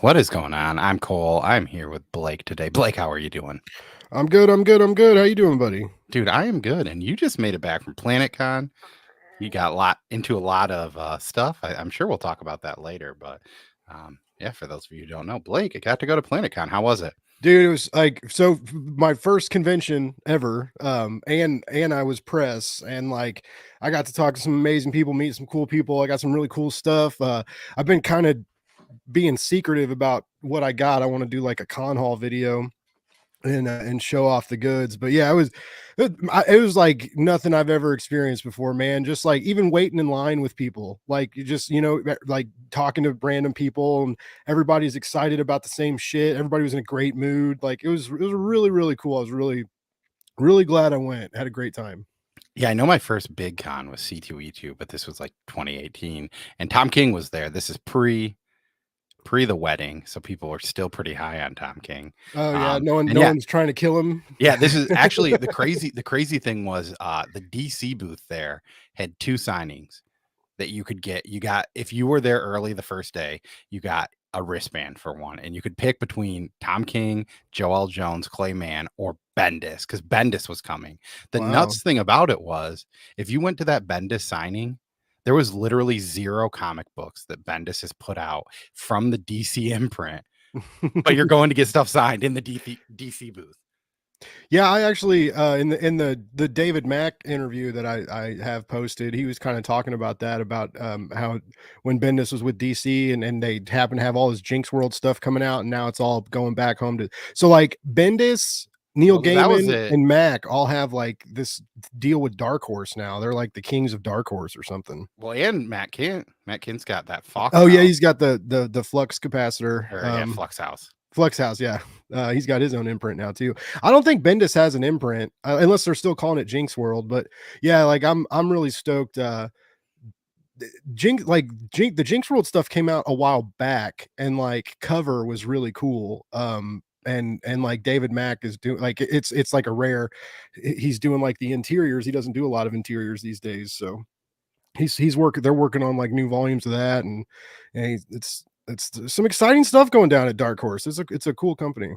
What is going on? I'm Cole. I'm here with Blake today. Blake, how are you doing? I'm good. I'm good. I'm good. How you doing, buddy? Dude, I am good. And you just made it back from PlanetCon. You got a lot of stuff. I'm sure we'll talk about that later. But yeah, for those of you who don't know, Blake, I got to go to PlanetCon. How was it? Dude, it was like my first convention ever. And I was press, and like I got to talk to some amazing people, meet some cool people. I got some really cool stuff. I've been kind of being secretive about what I got. I want to do like a con hall video and show off the goods. But yeah, it was like nothing I've ever experienced before, man. Just like even waiting in line with people, like you just like talking to random people, and everybody's excited about the same shit. Everybody was in a great mood. Like it was really cool. I was really glad I went. Had a great time. Yeah, I know my first big con was C2E2, but this was like 2018, and Tom King was there. This is pre the wedding, so people were still pretty high on Tom King. Oh yeah, And no yeah, one's trying to kill him. yeah, this is actually the crazy thing was the DC booth there had two signings that you could get. You got, if you were there early the first day, you got a wristband for one, and you could pick between Tom King, Joel Jones, Clay Mann, or Bendis, because Bendis was coming. The Wow. nuts thing about it was, if you went to that Bendis signing, there was literally zero comic books that Bendis has put out from the DC imprint, but you're going to get stuff signed in the DC booth. Yeah, I actually in the David Mack interview that I have posted, he was kind of talking about that, about how when Bendis was with DC, and they happen to have all this Jinx World stuff coming out, and now it's all going back home to, so like Bendis, Neil Well, that was Gaiman, it. and Mack all have like this deal with Dark Horse now. They're like the kings of Dark Horse or something. Well, and Matt Kent's got that Fox Oh yeah, House, he's got the flux capacitor. or yeah, Flux House. Flux House, yeah. He's got his own imprint now too. I don't think Bendis has an imprint, unless they're still calling it Jinx World. But yeah, like I'm really stoked. The Jinx World stuff came out a while back, and like cover was really cool. And like David Mack is doing, like it's like a rare. He's doing like the interiors. He doesn't do a lot of interiors these days, so he's working. They're working on like new volumes of that, and it's some exciting stuff going down at Dark Horse. It's a cool company.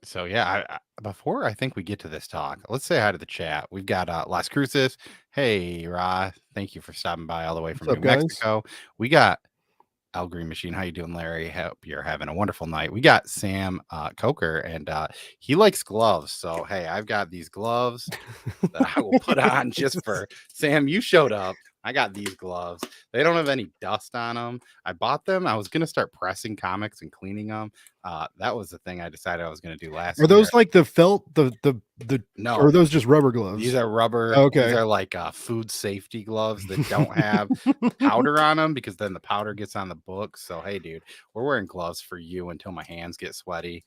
So yeah, before I think we get to this talk, let's say hi to the chat. We've got Las Cruces. Hey Ra, thank you for stopping by all the way What's from New up, guys? Mexico. We got Al Green Machine. How you doing, Larry? Hope you're having a wonderful night. We got Sam Coker, and he likes gloves. So hey, I've got these gloves that I will put on just for Sam. You showed up. I got these gloves. They don't have any dust on them. I bought them. I was gonna start pressing comics and cleaning them. That was the thing I decided I was gonna do last Are year. those like the felt the or are No, those just rubber gloves? these are rubber. These Okay. are like food safety gloves that don't have powder on them, because then the powder gets on the books. So hey, dude, we're wearing gloves for you until my hands get sweaty.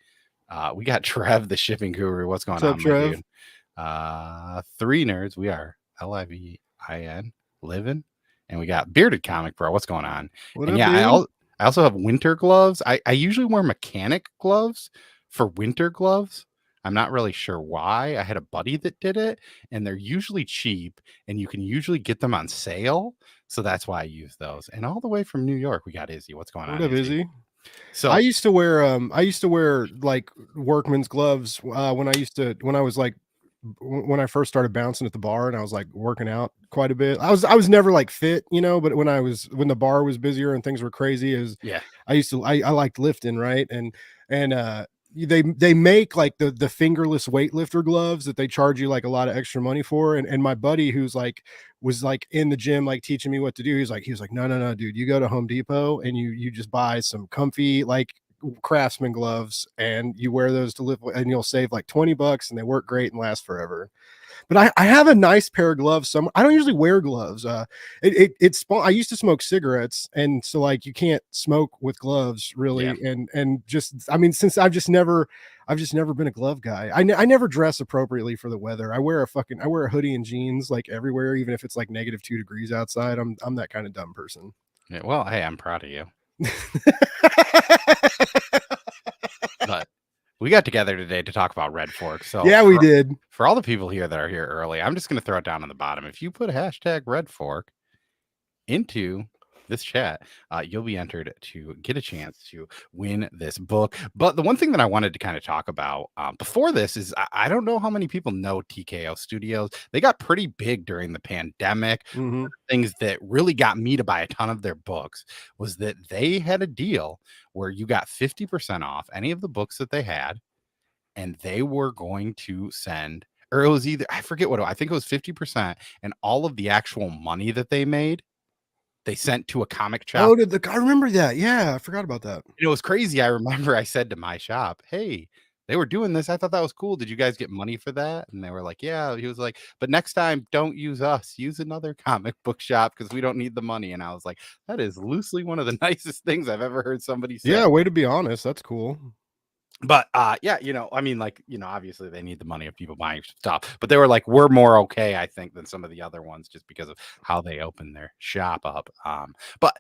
We got Trev, the shipping guru. What's going What's up, on, my Trev? dude? Three nerds. We are LIVIN living, and we got Bearded Comic Bro. What's going on? What And up, yeah, dude? I also have winter gloves. I usually wear mechanic gloves for winter gloves. I'm not really sure why. I had a buddy that did it, and they're usually cheap, and you can usually get them on sale. So that's why I use those. And all the way from New York, we got Izzy. What's going What on, up, Izzy? Izzy? So I used to wear like workman's gloves when I was like when I first started bouncing at the bar, and I was like working out quite a bit. I was never like fit, but when the bar was busier and things were crazy, is yeah, I liked lifting, right? And they make like the fingerless weightlifter gloves that they charge you like a lot of extra money for. And my buddy, who's like was like in the gym like teaching me what to do, he was like, no, dude, you go to Home Depot and you just buy some comfy like Craftsman gloves, and you wear those to live, and you'll save like $20, and they work great and last forever. But I have a nice pair of gloves. I don't usually wear gloves. I used to smoke cigarettes, and so like you can't smoke with gloves yeah. really. And just, I mean, since I've just never been a glove guy. I never dress appropriately for the weather. I wear a hoodie and jeans like everywhere, even if it's like -2 degrees outside. I'm that kind of dumb person. Yeah, well, hey, I'm proud of you. But we got together today to talk about Redfork. So Yeah, we did. for all the people here that are here early, I'm just going to throw it down on the bottom. If you put hashtag Redfork into this chat, you'll be entered to get a chance to win this book. But the one thing that I wanted to kind of talk about before this is I don't know how many people know TKO Studios. They got pretty big during the pandemic. Mm-hmm. Things that really got me to buy a ton of their books was that they had a deal where you got 50% off any of the books that they had, and they were going to send, or it was either, I forget what, I think it was 50%, and all of the actual money that they made, they sent to a comic shop. Oh, I remember that. Yeah, I forgot about that. It was crazy. I remember I said to my shop, "Hey, they were doing this. I thought that was cool. Did you guys get money for that?" And they were like, "Yeah." He was like, "But next time, don't use us. Use another comic book shop because we don't need the money." And I was like, "That is loosely one of the nicest things I've ever heard somebody say." Yeah, way to be honest. That's cool. But yeah, I mean, like, obviously they need the money of people buying stuff, but they were like, we're more okay, I think, than some of the other ones just because of how they open their shop up. But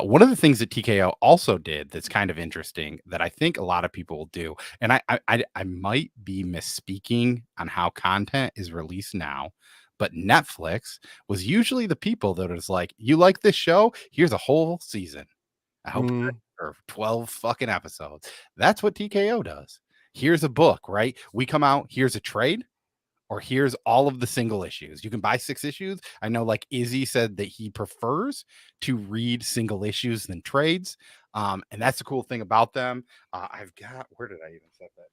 one of the things that TKO also did that's kind of interesting that I think a lot of people will do, and I might be misspeaking on how content is released now, but Netflix was usually the people that was like, you like this show? Here's a whole season. I hope you're ready for 12 fucking episodes. That's what TKO does. Here's a book, right? We come out, here's a trade, or here's all of the single issues. You can buy 6 issues. I know, like, Izzy said that he prefers to read single issues than trades. And that's the cool thing about them. I've got, where did I even set that?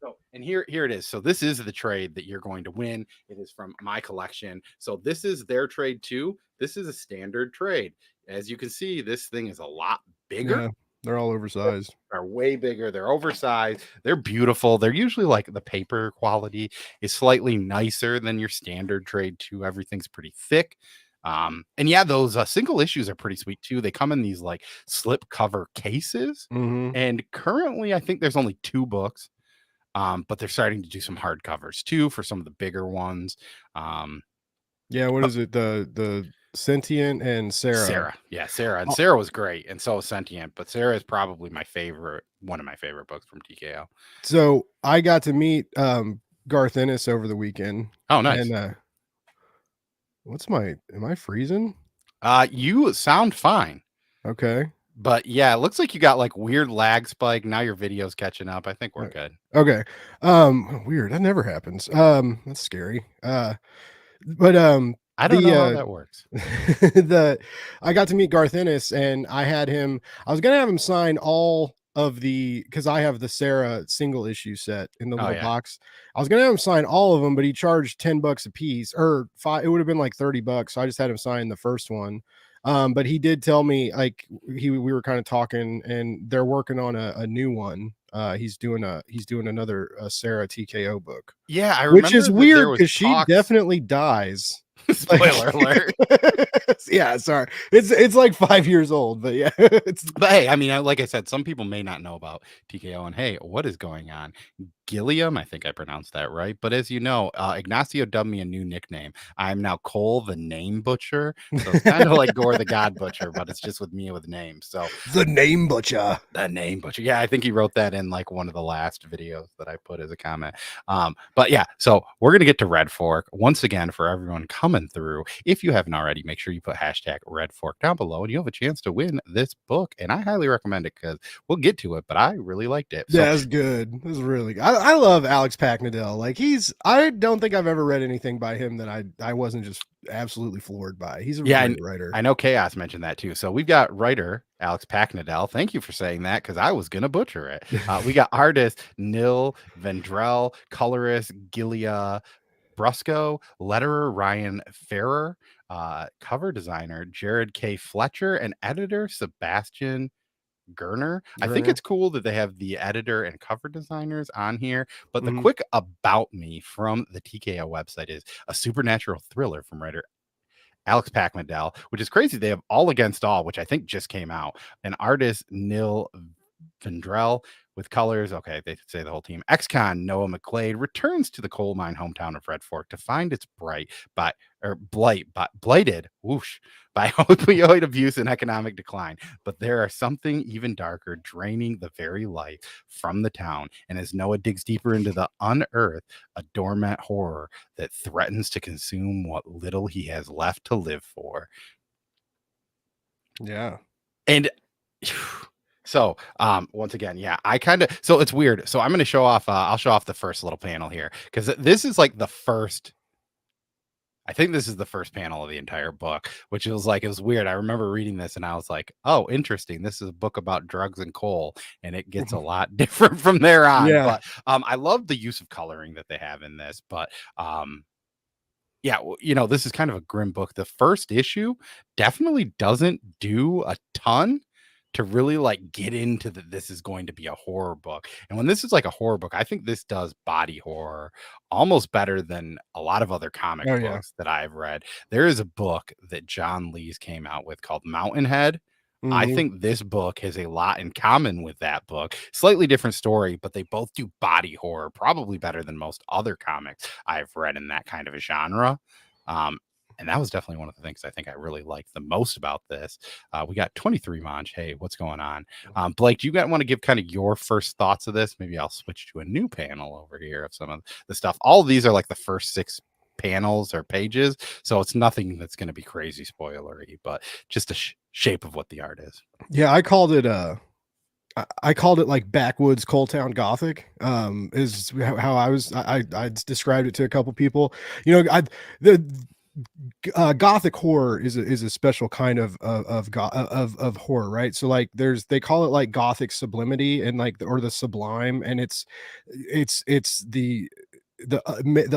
So, and here it is. So this is the trade that you're going to win. It is from my collection. So this is their trade too. This is a standard trade. As you can see, this thing is a lot bigger. Yeah, they're all oversized. Are way bigger. They're oversized. They're beautiful. They're usually, like, the paper quality is slightly nicer than your standard trade too. Everything's pretty thick. And yeah, those single issues are pretty sweet too. They come in these like slip cover cases. Mm-hmm. And currently, I think there's only 2 books. But they're starting to do some hardcovers too for some of the bigger ones. Yeah, what is it? The Sentient and Sarah. Yeah, Sarah, and Uh, Sarah was great, and so was Sentient. But Sarah is probably one of my favorite books from TKO. So I got to meet Garth Ennis over the weekend. Oh, nice. And am I freezing? You sound fine, Okay. but yeah, it looks like you got like weird lag spike. Now your video's catching up. I think we're good. Okay. Weird. That never happens. That's scary. But I don't know how that works. I got to meet Garth Ennis, and I was gonna have him sign all of because I have the Sarah single issue set in the little box. I was gonna have him sign all of them, but he charged $10 a piece, or five. It would have been like $30. So I just had him sign the first one. But he did tell me, like, we were kind of talking, and they're working on a new one. He's doing another Sarah TKO book. Yeah, I remember, which is weird because she definitely dies. Spoiler alert. Yeah, sorry. It's like 5 years old, but yeah. But hey, I mean, like I said, some people may not know about TKO, and hey, what is going on? Gilliam, I think I pronounced that right. But as you know, Ignacio dubbed me a new nickname. I'm now Cole the Name Butcher. So it's kind of like Gore the God Butcher, but it's just with me with names. So the Name Butcher. The Name Butcher. Yeah, I think he wrote that in like one of the last videos that I put as a comment. But yeah, so we're gonna get to Redfork once again for everyone coming through. If you haven't already, make sure you put hashtag Redfork down below, and you have a chance to win this book. And I highly recommend it because we'll get to it, but I really liked it. So, yeah, that's good. That's really good. I love Alex Packnadell. Like, I don't think I've ever read anything by him that I wasn't just absolutely floored by. He's a great writer. I know Chaos mentioned that too. So we've got writer Alex Packnadell. Thank you for saying that because I was gonna butcher it. We got artist Nil Vendrell, colorist Giulia, Brusco, letterer Ryan Ferrier, cover designer Jared K. Fletcher, and editor Sebastian Girner. I think it's cool that they have the editor and cover designers on here. But the quick about me from the TKO website is a supernatural thriller from writer Alex Packnadell, which is crazy. They have All Against All, which I think just came out. An artist, Nil Vendrell, with colors. Okay, they say the whole team. Ex-con Noah McClade returns to the coal mine hometown of Redfork to find its blighted whoosh by opioid abuse and economic decline. But there are something even darker draining the very life from the town. And as Noah digs deeper into the unearthed, a dormant horror that threatens to consume what little he has left to live for. Yeah. And so once again, yeah, I kind of, so it's weird. So I'm going to show off, I'll show off the first little panel here because this is like the first, I think this is the first panel of the entire book, which was like, it was weird. I remember reading this and I was like, oh, interesting. This is a book about drugs and coal, and it gets a lot different from there on. Yeah. But I love the use of coloring that they have in this. But yeah, this is kind of a grim book. The first issue definitely doesn't do a ton to really like get into this is going to be a horror book. And when this is like a horror book, I think this does body horror almost better than a lot of other comic Oh yeah. books that I've read. There is a book that John Lees came out with called Mountainhead. I Mhm. think this book has a lot in common with that book. Slightly different story, but they both do body horror probably better than most other comics I've read in that kind of a genre. Um, and that was definitely one of the things I think I really liked the most about this. We got 23 Monch. Hey, what's going on? Blake, do you want to give kind of your first thoughts of this? Maybe I'll switch to a new panel over here of some of the stuff. All of these are like the first 6 panels or pages, so it's nothing that's going to be crazy spoilery, but just a shape of what the art is. Yeah, I called it I called it like backwoods Coal Town Gothic. Is how I described it to a couple people. The Gothic horror is a special kind of horror, right? So like they call it like Gothic sublimity and like or the sublime, and it's the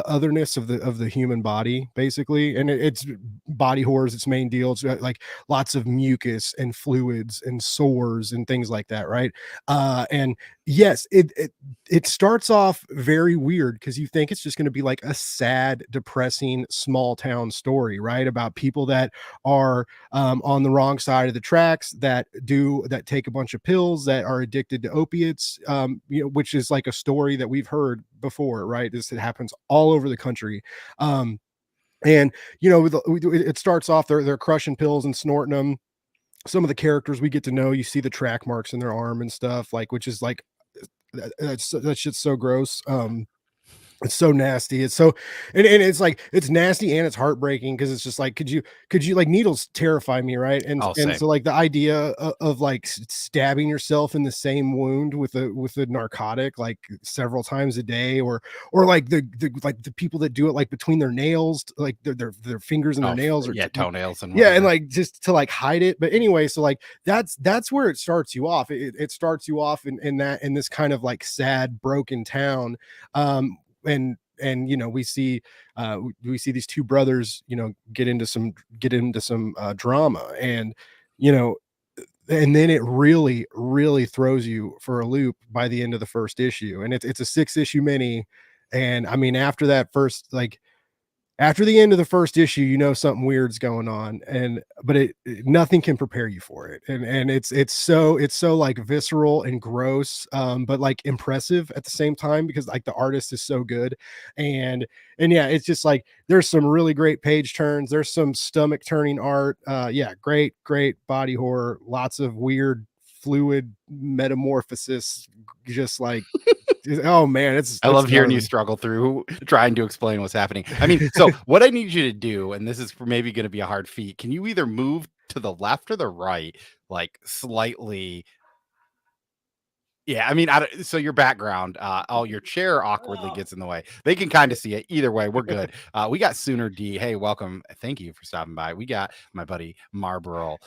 otherness of the human body basically, and it's body horrors its main deal. It's like lots of mucus and fluids and sores and things like that, right? And yes, it starts off very weird because you think it's just going to be like a sad, depressing small town story, right? About people that are on the wrong side of the tracks, that take a bunch of pills, that are addicted to opiates, which is like a story that we've heard before, right? It happens all over the country. And it starts off they're crushing pills and snorting them. Some of the characters we get to know, you see the track marks in their arm and stuff, like, which is like that shit's so gross. It's so nasty. It's so, and it's like it's nasty and it's heartbreaking because it's just like, could you like needles terrify me, right? I'll And say, so like the idea of like stabbing yourself in the same wound with a narcotic like several times a day, or like the people that do it like between their nails, like their fingers and their oh, nails, or yeah, toenails and yeah, and whatever. like just to like hide it. But anyway, so like that's where it starts you off. It starts you off in this kind of like sad, broken town. And we see these two brothers, get into some drama, and you know and then it really really throws you for a loop by the end of the first issue, and it's a 6 issue mini. And I mean, after that first, like, after the end of the first issue, something weird's going on, but nothing can prepare you for it. And it's so like visceral and gross, but like impressive at the same time, because like the artist is so good. And yeah, it's just like there's some really great page turns, there's some stomach turning art. Yeah, great body horror, lots of weird fluid metamorphosis, just like, oh man, I it's love hearing you gnarly. struggle through trying to explain what's happening. I mean, so what I need you to do, and this is maybe going to be a hard feat, can you either move to the left or the right, like slightly? Yeah, I mean, so your background, oh, your chair awkwardly gets in the way. They can kind of see it. Either way, we're good. We got Sooner D. Hey, welcome. Thank you for stopping by. We got my buddy Marlboro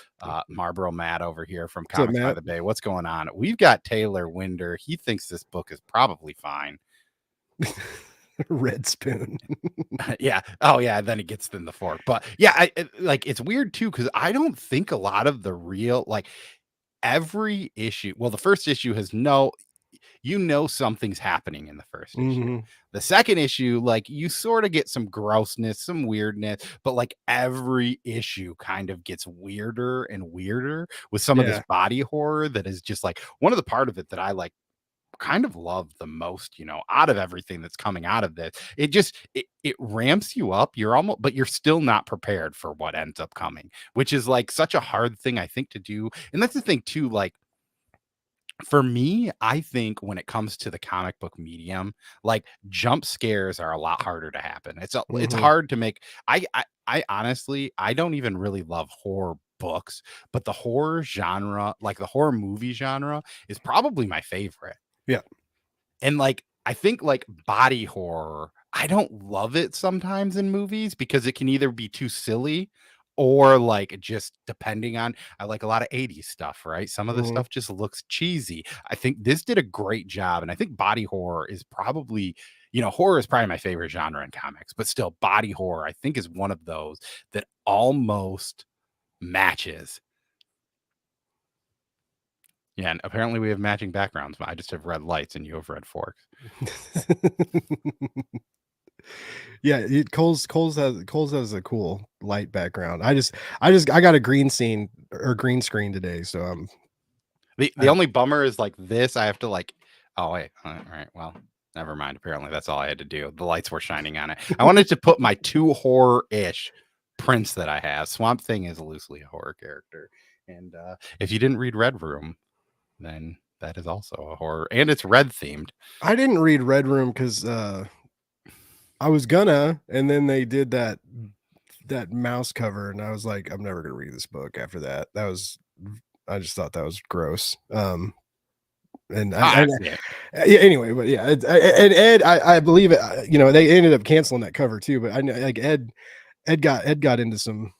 Matt over here from What's up, Comics by Matt? the Bay. What's going on? We've got Taylor Winder. He thinks this book is probably fine. Red Spoon. Yeah. Oh, yeah. Then it gets in the fork. But yeah, like it's weird too because I don't think a lot of the real like every issue. Well, the first issue has something's happening in the first issue. Mhm. The second issue, like you sort of get some grossness, some weirdness, but like every issue kind of gets weirder and weirder with some of this Yeah. body horror that is just like one of the part of it that I like kind of love the most, out of everything that's coming out of this. It ramps you up. You're almost, but you're still not prepared for what ends up coming, which is like such a hard thing, I think, to do. And that's the thing too, like for me, I think when it comes to the comic book medium, like jump scares are a lot harder to happen. It's Mhm. hard to make. I honestly, I don't even really love horror books, but the horror genre, like the horror movie genre, is probably my favorite. Yeah. And like, I think like body horror, I don't love it sometimes in movies because it can either be too silly or like just depending on, I like a lot of 80s stuff, right? Some of the Mhm. stuff just looks cheesy. I think this did a great job. And I think body horror is probably, horror is probably my favorite genre in comics, but still, body horror, I think, is one of those that almost matches. Yeah, and apparently we have matching backgrounds. I just have red lights and you have red forks. Yeah, Cole's has a cool light background. I got a green scene or green screen today, so The only bummer is like this. I have to like, oh wait, all right, well, never mind. Apparently that's all I had to do. The lights were shining on it. I wanted to put my 2 horror-ish prints that I have. Swamp Thing is loosely a horror character, and if you didn't read Red Room, then that is also a horror, and it's red themed. I didn't read Red Room because I was gonna, and then they did that mouse cover, and I was like, I'm never gonna read this book after that. I just thought that was gross. And Yeah. yeah, anyway, but yeah, and Ed, I believe it. They ended up canceling that cover too. But I know, like Ed got into some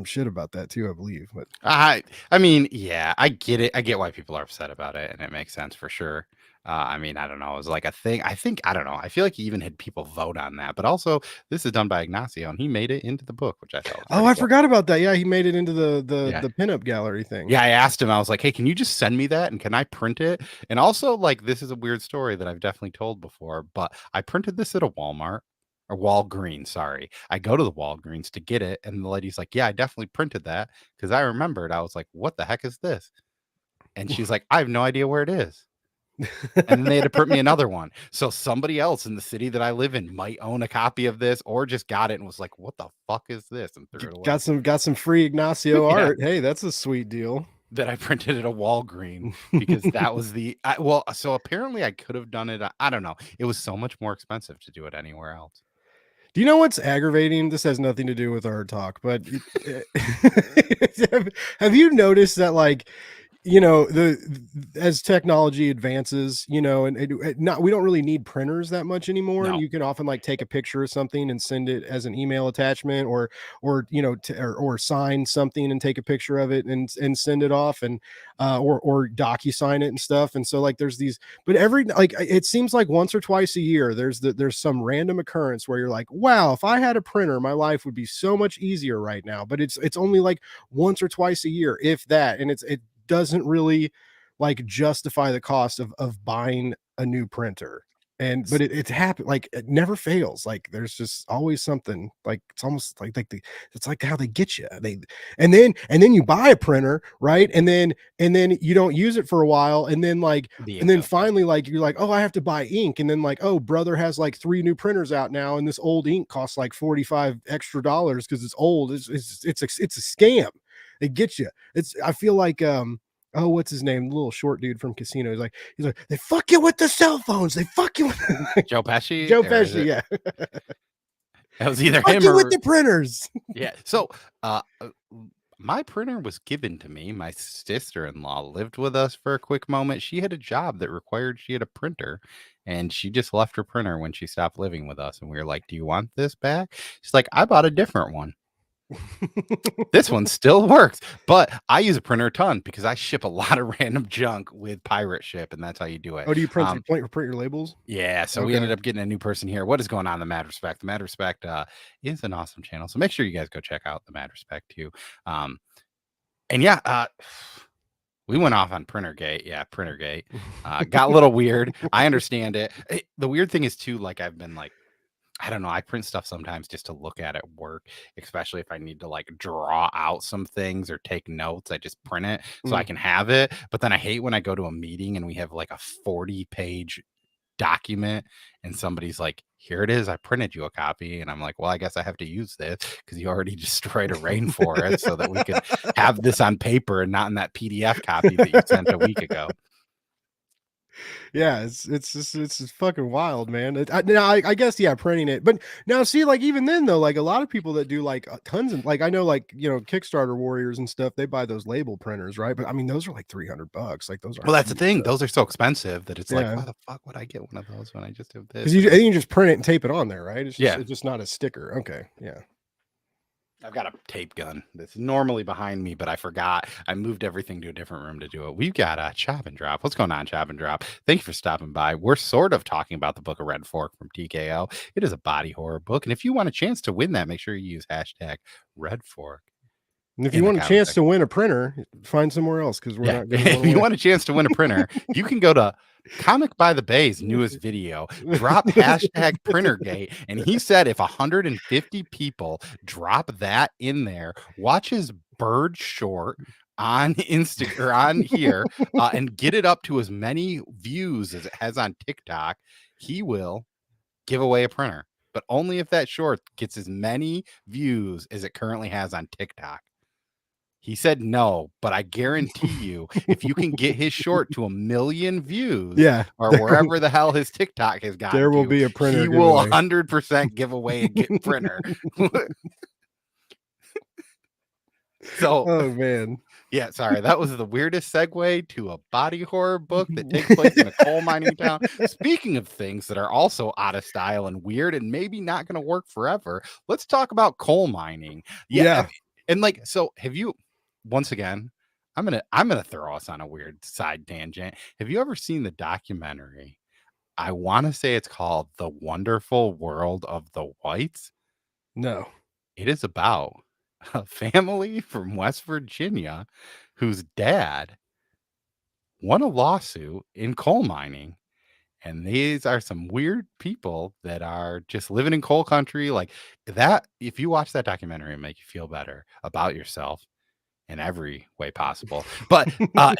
shit about that too, I believe. But I mean, yeah, I get it. I get why people are upset about it, and it makes sense for sure. I mean, I don't know. It was like a thing. I think I don't know. I feel like he even had people vote on that. But also, this is done by Ignacio, and he made it into the book, which I thought was oh, pretty I cool. forgot about that. Yeah, he made it into Yeah. the pinup gallery thing. Yeah, I asked him. I was like, "Hey, can you just send me that, and can I print it?" And also, like, this is a weird story that I've definitely told before, but I printed this at a Walmart or Walgreens. Sorry, I go to the Walgreens to get it, and the lady's like, "Yeah, I definitely printed that because I remembered." I was like, "What the heck is this?" And she's like, "I have no idea where it is." And then they had to print me another one. So somebody else in the city that I live in might own a copy of this, or just got it and was like, "What the fuck is this?" and threw it away. Got some free Ignacio Yeah. art. Hey, that's a sweet deal. That I printed at a Walgreen because that was so apparently I could have done it. I don't know. It was so much more expensive to do it anywhere else. Do you know what's aggravating? This has nothing to do with our talk, but have you noticed that, like, as technology advances, and not, we don't really need printers that much anymore, and No. you can often like take a picture of something and send it as an email attachment, or or sign something and take a picture of it and send it off, and or docu-sign it and stuff. And so like there's these, but it seems like once or twice a year there's some random occurrence where you're like, wow, if I had a printer, my life would be so much easier right now. But it's only like once or twice a year, if that, and it doesn't really like justify the cost of buying a new printer. But it's happened, like it never fails. Like there's just always something, like it's almost it's like how they get you. And then you buy a printer, right? And then you don't use it for a while, and then finally, like, you're like, oh, I have to buy ink, and then like, oh, brother has like 3 new printers out now, and this old ink costs like $45 extra because it's old. It's a scam. They get you. I feel like oh, what's his name? The little short dude from Casino. He's like, they fuck you with the cell phones. They fuck you with Joe Pesci. Joe Pesci, yeah. It was either fuck him you or with the printers. yeah. So my printer was given to me. My sister-in-law lived with us for a quick moment. She had a job that required she had a printer, and she just left her printer when she stopped living with us. And we were like, "Do you want this back?" She's like, "I bought a different one." This one still works, but I use a printer a ton because I ship a lot of random junk with pirate ship, and that's how you do it. Oh, do you print your labels? Yeah, so we ended up getting a new person here. What is going on in the Mad Respect? The Mad Respect is an awesome channel, so make sure you guys go check out the Mad Respect too. And yeah, we went off on Printergate. Yeah, Printergate got a little weird. I understand it. The weird thing is too, like, I've been like, I don't know. I print stuff sometimes just to look at work, especially if I need to like draw out some things or take notes. I just print it so I can have it. But then I hate when I go to a meeting and we have like a 40-page document and somebody's like, "Here it is. I printed you a copy." And I'm like, "Well, I guess I have to use this because you already destroyed a rainforest so that we could have this on paper and not in that PDF copy that you sent a week ago." Yeah, it's fucking wild, man. Now I guess yeah, printing it, but now see, like even then though, like a lot of people that do like tons of like I know like Kickstarter warriors and stuff, they buy those label printers, right? But I mean those are like $300, like those Well, aren't that's the cheap. thing. So, Those are so expensive that it's like, yeah, why the fuck would I get one of those when I just have because this? you And can just print it and tape it on there, right? yeah, It's just not a sticker. Okay, yeah. I've got a tape gun that's normally behind me, but I forgot. I moved everything to a different room to do it. We've got a Chop and Drop. What's going on, Chop and Drop? Thank you for stopping by. We're sort of talking about the book of Redfork from TKO. It is a body horror book. And if you want a chance to win that, make sure you use hashtag Redfork And if you in the want a comment chance section. to win a printer, find somewhere else because we're Yeah. not giving one If you away. want a chance to win a printer, you can go to Comic by the Bay's newest video, drop hashtag printergate. And he said if 150 people drop that in there, watch his bird short on Instagram or on here and get it up to as many views as it has on TikTok, he will give away a printer. But only if that short gets as many views as it currently has on TikTok. He said no, but I guarantee you, if you can get his short to 1 million views Yeah, or wherever the hell his TikTok has gotten there will to, be a printer he will giveaway. 100% give away a printer. So, Oh man. yeah, sorry, that was the weirdest segue to a body horror book that takes place in a coal mining town. Speaking of things that are also out of style and weird and maybe not going to work forever, let's talk about coal mining. Yeah, Yeah. and like, so have you? Once again, I'm gonna throw us on a weird side tangent. Have you ever seen the documentary? I want to say it's called "The Wonderful World of the Whites." No. It is about a family from West Virginia whose dad won a lawsuit in coal mining. And these are some weird people that are just living in coal country. Like that, if you watch that documentary and make you feel better about yourself in every way possible. But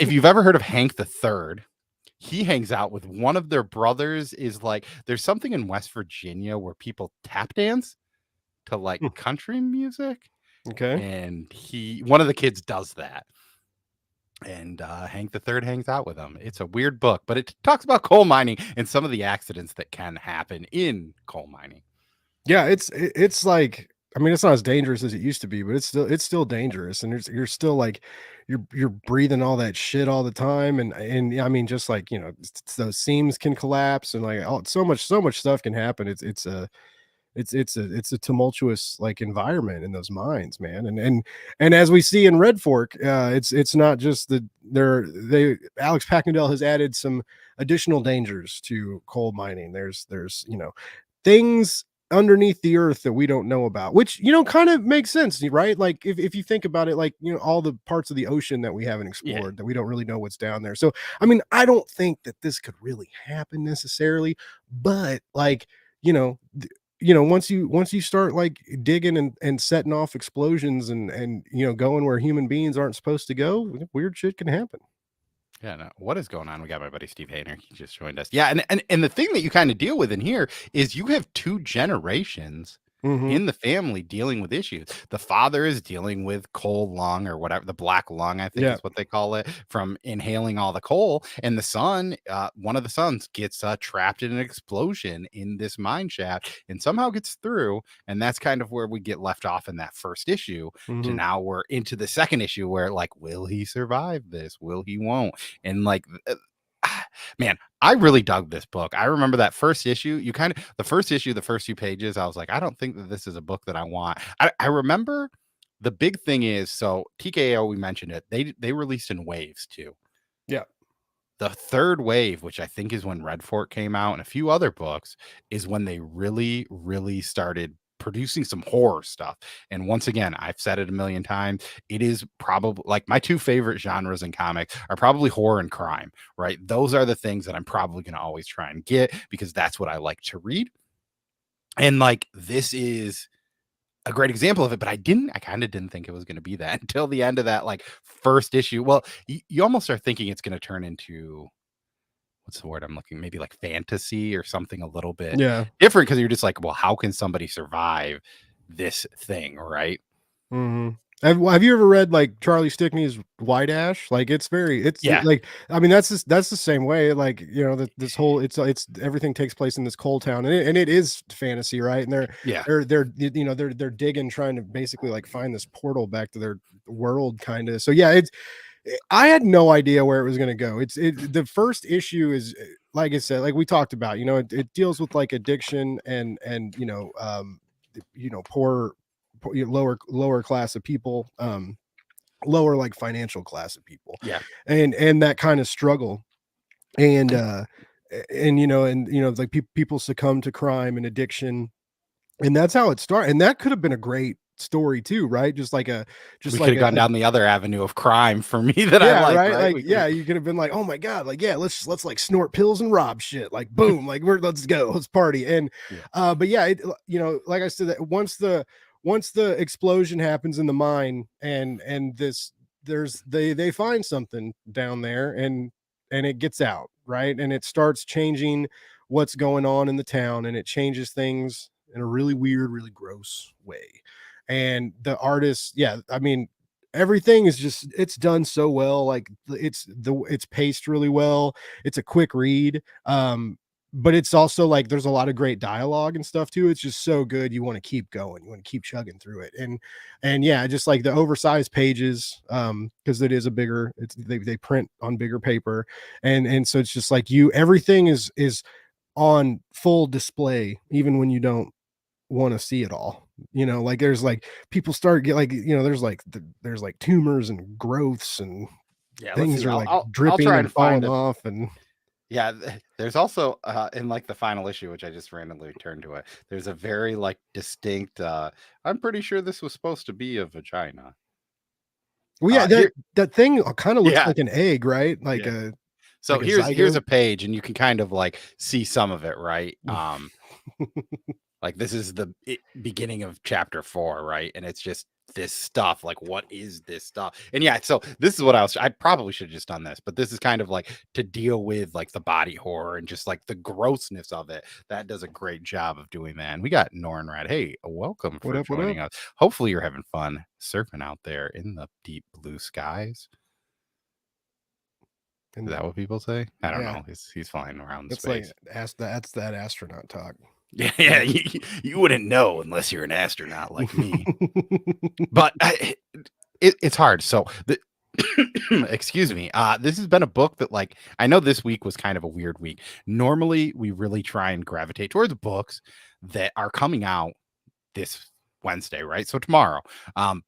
if you've ever heard of Hank the Third, he hangs out with one of their brothers. Is like there's something in West Virginia where people tap dance to like country music. Okay. And one of the kids does that. And Hank the Third hangs out with him. It's a weird book, but it talks about coal mining and some of the accidents that can happen in coal mining. Yeah, it's like I mean, it's not as dangerous as it used to be, but it's still dangerous, and you're still like you're breathing all that shit all the time, and yeah, I mean, just like those seams can collapse, and like so much stuff can happen. It's a tumultuous like environment in those mines, man, and as we see in Redfork, it's not just that they Alex Packendale has added some additional dangers to coal mining. There's things underneath the earth that we don't know about, which kind of makes sense, right? Like if you think about it, like all the parts of the ocean that we haven't Yeah. explored, that we don't really know what's down there. So I mean, I don't think that this could really happen necessarily, but like once you start like digging and setting off explosions and going where human beings aren't supposed to go, weird shit can happen. Yeah, no. What is going on? We got my buddy Steve Hayner. He just joined us. Yeah, and the thing that you kind of deal with in here is you have two generations Hmm. in the family dealing with issues. The father is dealing with coal lung or whatever, the black lung, I think Yeah. is what they call it, from inhaling all the coal. And the son, one of the sons gets trapped in an explosion in this mine shaft and somehow gets through. And that's kind of where we get left off in that first issue to Hmm. now we're into the second issue where like, will he survive this? Will he won't? And like, man, I really dug this book. I remember that first issue. The first issue, the first few pages, I was like, I don't think that this is a book that I want. I remember the big thing is so TKO, we mentioned it. They released in waves too. Yeah. The third wave, which I think is when Redfork came out and a few other books, is when they really, really started producing some horror stuff. And once again, I've said it a million times. It is probably like my two favorite genres in comics are probably horror and crime, right? Those are the things that I'm probably going to always try and get because that's what I like to read. And like this is a great example of it, but I kind of didn't think it was going to be that until the end of that like first issue. Well, you almost are thinking it's going to turn into what's the word I'm looking, maybe like fantasy or something a little bit Yeah. different because you're just like, well, how can somebody survive this thing, right? Hmm. Have you ever read like Charlie Stickney's White Ash? Like it's Yeah, like, I mean, that's the same way. Like, you know, that this whole it's everything takes place in this coal town, and it is fantasy, right? And yeah. they're you know they're digging, trying to basically like find this portal back to their world, kind of. So yeah, it's I had no idea where it was going to go. The first issue is, like I said, like we talked about, you know, it deals with like addiction and you know, lower class of people, lower like financial class of people, Yeah. and that kind of struggle, and you know, like people succumb to crime and addiction, and that's how it started. And that could have been a great story too, right? Just We could like have gone a down the other avenue of crime for me that I yeah, like, right. right? Like, We could yeah, have, you could have been like, oh my god, like, yeah, let's like snort pills and rob shit. Like, boom, like let's go, let's party. And yeah, but yeah, you know, like I said, that once the explosion happens in the mine, and this there's they find something down there, and it gets out, right? And it starts changing what's going on in the town, and it changes things in a really weird, really gross way. And the artist, yeah, I mean, everything is just, it's done so well. Like it's paced really well. It's a quick read. But it's also like there's a lot of great dialogue and stuff too. It's just so good, you want to keep going, you want to keep chugging through it. And yeah, just like the oversized pages, because it is a bigger, it's they print on bigger paper, and so it's just like everything is on full display even when you don't want to see it all. You know, like there's like people start get like, you know, there's like tumors and growths, and yeah. Let's things see. are I'll like I'll I'll dripping try and and find falling a off. And yeah. There's also in like the final issue, which I just randomly turned to it. There's a very like distinct. I'm pretty sure this was supposed to be a vagina. well, yeah, Here, that thing kind of looks yeah, like an egg, right? yeah. So Like a here's a zygote. page, and you can kind of like see some of it, right? Like this is the beginning of chapter 4, right? And it's just this stuff. Like, what is this stuff? And yeah, so this is what I probably should have just done this, but this is kind of like to deal with like the body horror and just like the grossness of it. That does a great job of doing that. And we got Nornrad. Hey, welcome What for up? What up? joining us. Hopefully you're having fun surfing out there in the deep blue skies. Is And that what people say? I don't yeah, know. He's flying around that's like space. that's that astronaut talk. Yeah, yeah. You wouldn't know unless you're an astronaut like me. But it's hard. So the excuse me. This has been a book that like I know this week was kind of a weird week. Normally we really try and gravitate towards books that are coming out this Wednesday, right? So tomorrow.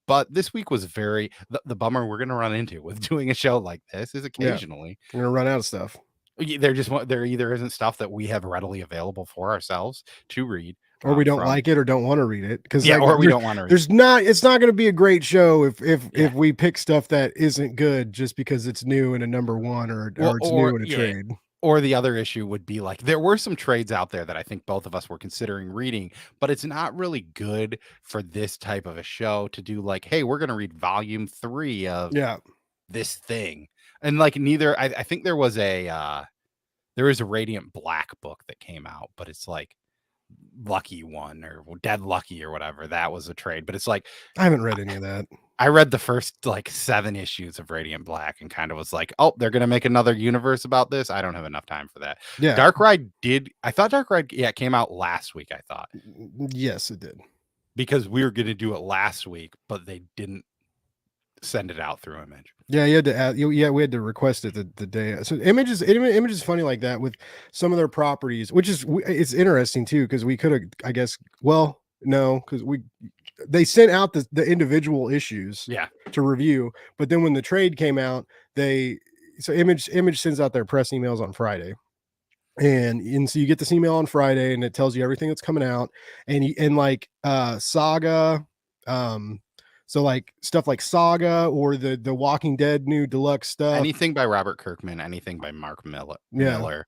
But this week was the bummer we're gonna run into with doing a show like this is Yeah, occasionally I'm gonna run out of stuff, there either isn't stuff that we have readily available for ourselves to read or we don't from like it, or don't want to read it, because yeah, like or we don't want to read. there's not, it's not going to be a great show Yeah. if we pick stuff that isn't good just because it's new in a number one, Well, or it's or new in a yeah, trade. or the other issue would be like there were some trades out there that I think both of us were considering reading, but it's not really good for this type of a show to do like, hey, we're gonna read volume 3 of Yeah, this thing. And like neither I think there is a Radiant Black book that came out, but it's like Lucky One or Dead Lucky or whatever. That was a trade. But it's like I haven't read any of that. I read the first like 7 issues of Radiant Black and kind of was like, oh, they're gonna make another universe about this. I don't have enough time for that. Yeah, Dark Ride I thought Dark Ride, yeah, it came out last week, I thought, yes, it did. because we were gonna do it last week, but they didn't send it out through Image. Yeah, you had to add, yeah, we had to request it the day. So Image is funny like that with some of their properties, which is it's interesting too, because we could have, I guess, well, no, because they sent out the individual issues Yeah. to review, but then when the trade came out, Image sends out their press emails on Friday. And so you get this email on Friday, and it tells you everything that's coming out, and like Saga, so like stuff like Saga, or the Walking Dead new deluxe stuff. Anything by Robert Kirkman, anything by Mark Miller. Yeah.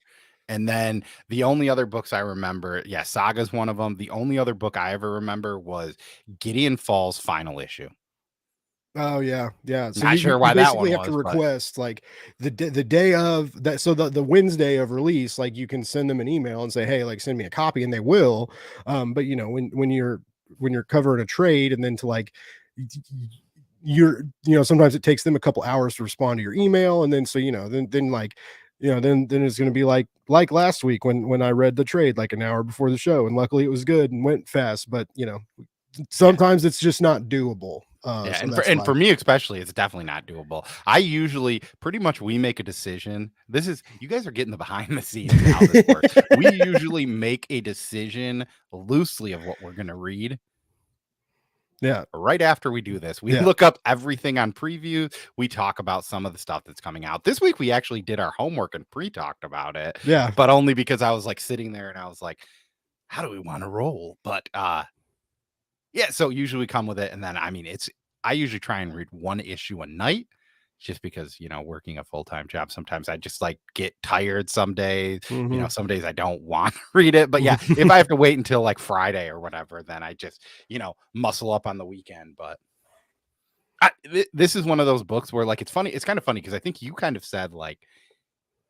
And then the only other books I remember, yeah, Saga's one of them. The only other book I ever remember was Gideon Falls final issue. Oh yeah, yeah. So Not sure you why that basically one have to was, but request like the day of that. So the Wednesday of release, like you can send them an email and say, hey, like send me a copy, and they will. But you know, when you're covering a trade, and then to like sometimes it takes them a couple hours to respond to your email, and then so then like then it's going to be like last week when I read the trade like an hour before the show, and luckily it was good and went fast, but Yeah. sometimes it's just not doable. Yeah, So and for that's why. me especially, it's definitely not doable. I usually pretty much we make a decision. This is you guys are getting the behind the scenes of how this works. We usually make a decision loosely of what we're going to read Yeah, right after we do this. We yeah, look up everything on preview. We talk about some of the stuff that's coming out. This week we actually did our homework and pre-talked about it, yeah. but only because I was like sitting there and I was like, how do we want to roll? But yeah, so usually we come with it, and then I mean, I usually try and read one issue a night, just because working a full time job, sometimes I just like get tired. Some days, Hmm. some days I don't want to read it. But yeah, if I have to wait until like Friday or whatever, then I just muscle up on the weekend. But this is one of those books where like it's funny. It's kind of funny because I think you kind of said like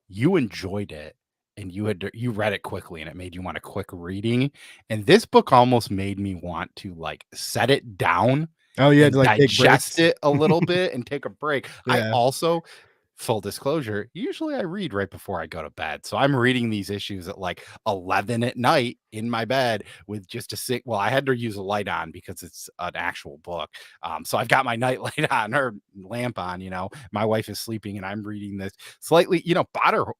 you enjoyed it and you read it quickly and it made you want a quick reading, and this book almost made me want to like set it down Oh, you had to and like take digest breaks. it a little bit and take a break. I Yeah. also, full disclosure, usually I read right before I go to bed. So I'm reading these issues at like 11 at night in my bed with just a sick. Well, I had to use a light on because it's an actual book. So I've got my night light on or lamp on. My wife is sleeping and I'm reading this slightly,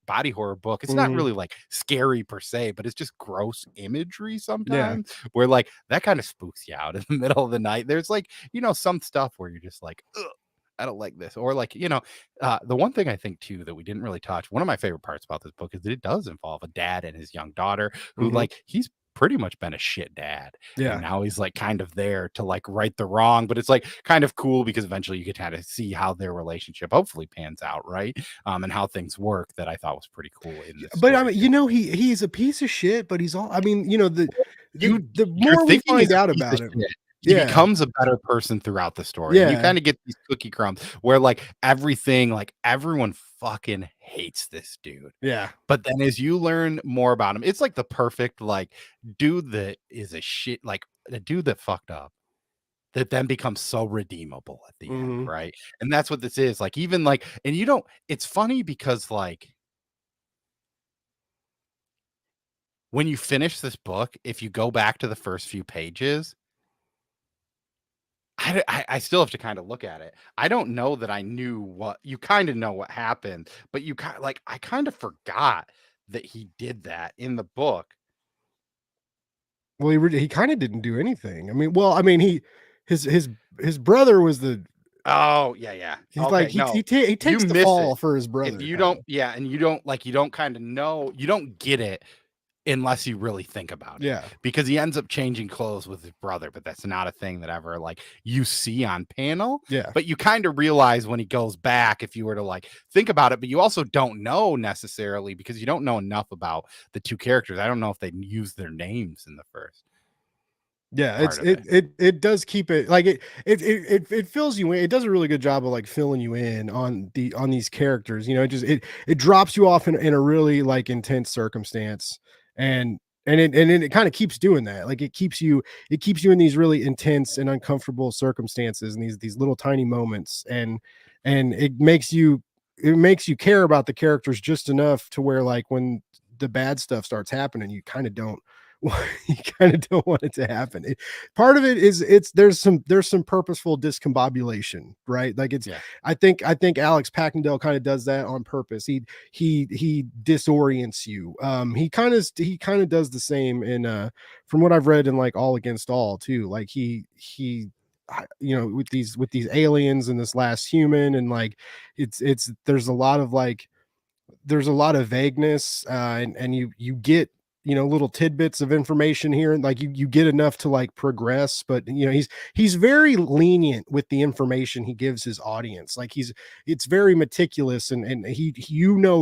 body horror book. It's not Hmm. really like scary per se, but it's just gross imagery Yeah. sometimes where like that kind of spooks you out in the middle of the night. There's like, some stuff where you're just like, ugh, I don't like this. Or like, the one thing I think too that we didn't really touch, one of my favorite parts about this book is that it does involve a dad and his young daughter who Hmm. like he's pretty much been a shit dad. And Yeah. now he's like kind of there to like right the wrong, but it's like kind of cool because eventually you get to kind of see how their relationship hopefully pans out, right? And how things work that I thought was pretty cool in this But I story mean, too. he's a piece of shit, but he's all I mean, the You're more we thinking he's find a out piece of about him. shit. He Yeah. becomes a better person throughout the story, and you Yeah. kinda get these cookie crumbs where, like, everything like, everyone fucking hates this dude. Yeah. But then as you learn more about him, it's like the perfect, like, dude that is a shit like, a dude that fucked up, that then becomes so redeemable at the end, Mhm. right? And that's what this is, like, even, like and you don't it's funny because, like, when you finish this book, if you go back to the first few pages, I still have to kinda look at it. I don't know that I knew what you kinda know what happened, but you kind like, I kinda forgot that he did that in the book. Well, he kinda didn't do anything. I mean, well, I mean, his his his brother was the Oh, yeah, yeah. he's like Okay, no. he You takes the miss it. fall for his If brother you kinda. don't yeah, and you don't like, you don't kinda know you don't get it unless you really think about it, Yeah. because he ends up changing clothes with his brother, but that's not a thing that ever, like, you see on panel, Yeah. but you kinda realize when he goes back if you were to, like, think about it, but you also don't know necessarily because you don't know enough about the 2 characters. I don't know if they use their names in the first Yeah, part of it. it does keep it like it fills you in. It does a really good job of like filling you in on these characters. It drops you off in a really like intense circumstance, and it kind of keeps doing that. Like it keeps you in these really intense and uncomfortable circumstances and these little tiny moments, and it makes you care about the characters just enough to where like when the bad stuff starts happening, you kind of don't you kind of don't want it to happen. Part of it is it's there's some purposeful discombobulation, right? Like it's Yeah. I think Alex Packendale kind of does that on purpose. He disorients you. He kind of does the same in from what I've read in like All Against All too. Like with these aliens and this last human and like it's there's a lot of vagueness and you get little tidbits of information here and like you get enough to like progress, but he's very lenient with the information he gives his audience. Like it's very meticulous and he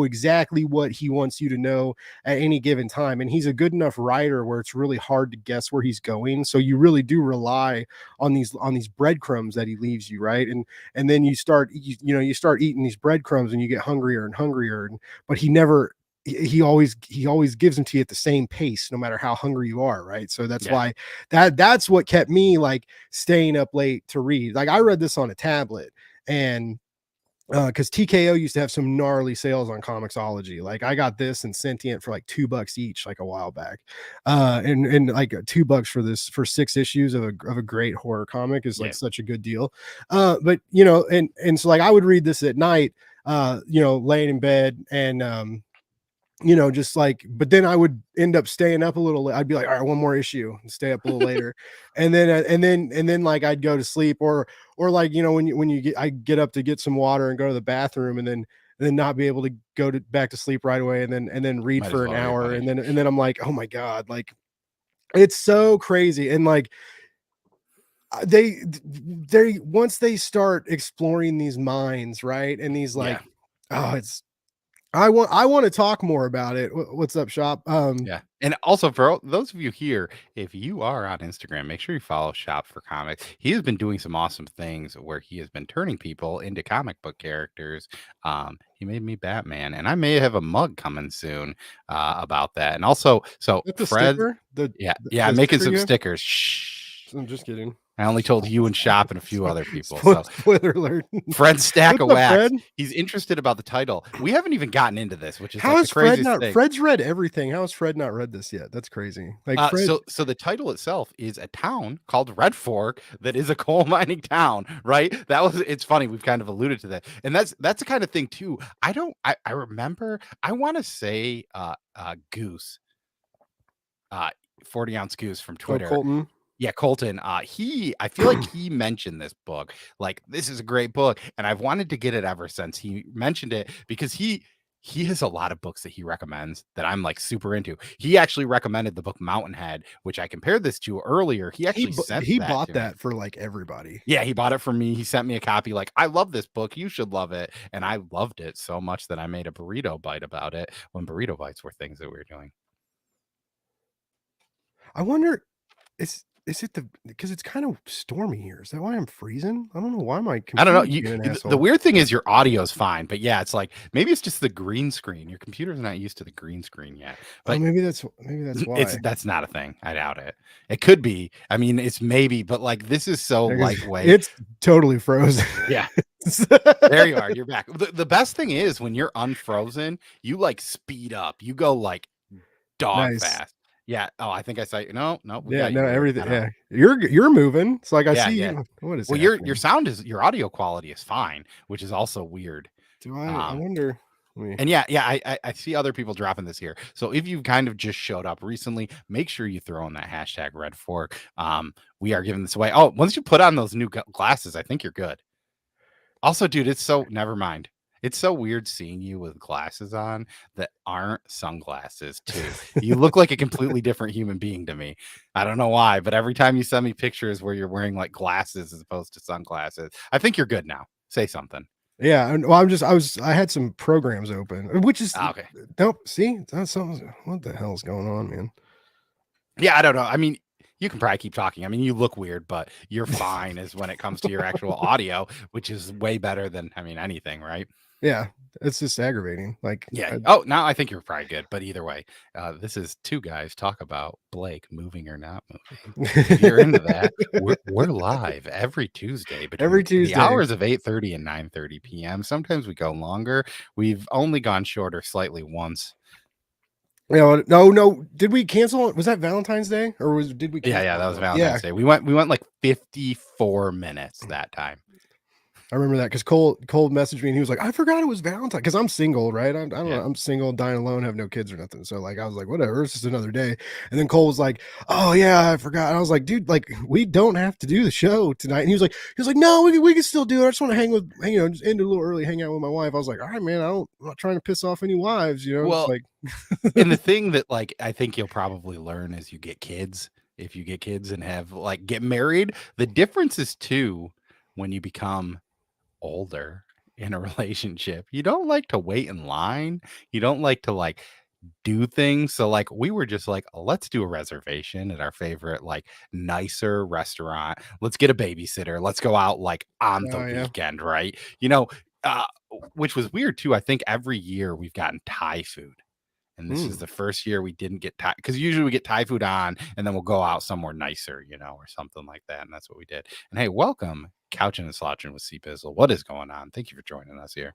exactly what he wants you to know at any given time, and he's a good enough writer where it's really hard to guess where he's going, so you really do rely on these breadcrumbs that he leaves you, right? And then you start eating these breadcrumbs and you get hungrier and hungrier, but he never he always gives them to you at the same pace, no matter how hungry you are, right? So that's Yeah. why that's what kept me like staying up late to read. Like I read this on a tablet, and because TKO used to have some gnarly sales on Comixology. Like I got this and Sentient for like $2 each, like a while back, and like $2 for this for 6 issues of a great horror comic is Yeah. like such a good deal. But and so like I would read this at night, laying in bed, and just like, but then I would end up staying up a little. I'd be like, all right, one more issue, and stay up a little later, and then like I'd go to sleep, or like when you get I get up to get some water and go to the bathroom, and then not be able to go back to sleep right away, and then read Might as for an well read, hour, buddy. and then I'm like, oh my god, like it's so crazy, and like they once they start exploring these minds, right, and these Yeah. like, oh, it's I want to talk more about it. What's up, shop? Yeah. And also for those of you here, if you are on Instagram, make sure you follow Shop for Comics. He has been doing some awesome things where he has been turning people into comic book characters. He made me Batman, and I may have a mug coming soon about that. And also, so That's a Fred, sticker. The yeah, I'm the making sticker some you have. stickers. Shh. I'm just kidding. I only told you and Shop and a few other people. Spoiler, So spoiler alert. Fred Stack What's of up, Wax. Fred? He's interested about the title. We haven't even gotten into this, which is How like the has Fred craziest not? thing. Fred's read everything. How has Fred not read this yet? That's crazy. Like Fred. So the title itself is a town called Redfork that is a coal mining town, right? It's funny, we've kind of alluded to that. And that's the kind of thing too. I remember, I want to say Goose, 40-ounce Goose from Oh, Twitter. Colton. Yeah, Colton. I feel like he mentioned this book. Like, this is a great book, and I've wanted to get it ever since he mentioned it, because he has a lot of books that he recommends that I'm like super into. He actually recommended the book Mountainhead, which I compared this to earlier. He He actually sent he that bought to me. that for like everybody. Yeah, he bought it for me. He sent me a copy. Like, I love this book. You should love it. And I loved it so much that I made a burrito bite about it when burrito bites were things that we were doing. I wonder, is it because it's kind of stormy here? Is that why I'm freezing? I don't know why my I don't know. computer's being an The asshole. weird thing is your audio's fine, but yeah, it's like maybe it's just the green screen. Your computer's not used to the green screen yet. Oh, But maybe that's why. that's not a thing. I doubt it. It could be. I mean, it's maybe, but like this is so Yeah, 'cause lightweight. it's totally frozen. Yeah. There you are. You're back. The best thing is when you're unfrozen, you like speed up. You go like dog Nice. fast. Yeah. Oh, I think I saw you. No, we Yeah, got you no, here. everything. I know. Yeah, you're moving. It's like I Yeah, see yeah. you. What is Well, your happening? sound is your audio quality is fine, which is also weird. Do I Um, wonder. Let me, And yeah, I see other people dropping this here. So if you've kind of just showed up recently, make sure you throw in that hashtag Red Fork. We are giving this away. Oh, once you put on those new glasses, I think you're good. Also, dude, never mind. It's so weird seeing you with glasses on that aren't sunglasses too. You look like a completely different human being to me. I don't know why, but every time you send me pictures where you're wearing like glasses as opposed to sunglasses, I think you're good now. Say something. yeah. Well, I had some programs open, which is Okay. nope. See, that's something. What the hell's going on, man? Yeah, I don't know. I mean, you can probably keep talking. I mean, you look weird, but you're fine as when it comes to your actual audio, which is way better than, I mean, anything, right? Yeah, it's just aggravating. Like, Yeah. Oh, now I think you're probably good. But either way, this is two guys talk about Blake moving or not moving. If you're into that, we're live every Tuesday every between the Tuesday. hours of 8:30 and 9:30 p.m. Sometimes we go longer. We've only gone shorter slightly once. No. Did we cancel? Was that Valentine's Day, or did we cancel? Yeah, that was Yeah, Valentine's Day. We went like 54 minutes that time. I remember that because Cole messaged me and he was like, "I forgot it was Valentine," because I'm single, right? I don't know, Yeah. I'm single, dying alone, have no kids or nothing. So like, I was like, whatever, it's just another day. And then Cole was like, "Oh yeah, I forgot." And I was like, "Dude, like we don't have to do the show tonight." And he was like, "No, we can still do it. I just want to just end a little early, hang out with my wife." I was like, "All right, man, I'm not trying to piss off any wives, you know." It's Well, like, and the thing that like I think you'll probably learn as you get kids, if you get kids and have like get married, the difference is too when you become older in a relationship. You don't like to wait in line. You don't like to like do things. So like we were just like, let's do a reservation at our favorite like nicer restaurant. Let's get a babysitter. Let's go out like on the oh yeah, weekend, right? You know, uh which was weird too. I think every year we've gotten Thai food. And this is the first year we didn't get Thai, because usually we get Thai food on and then we'll go out somewhere nicer, or something like that. And that's what we did. And hey, welcome, Couching and Slouching with C Bizzle. What is going on? Thank you for joining us here.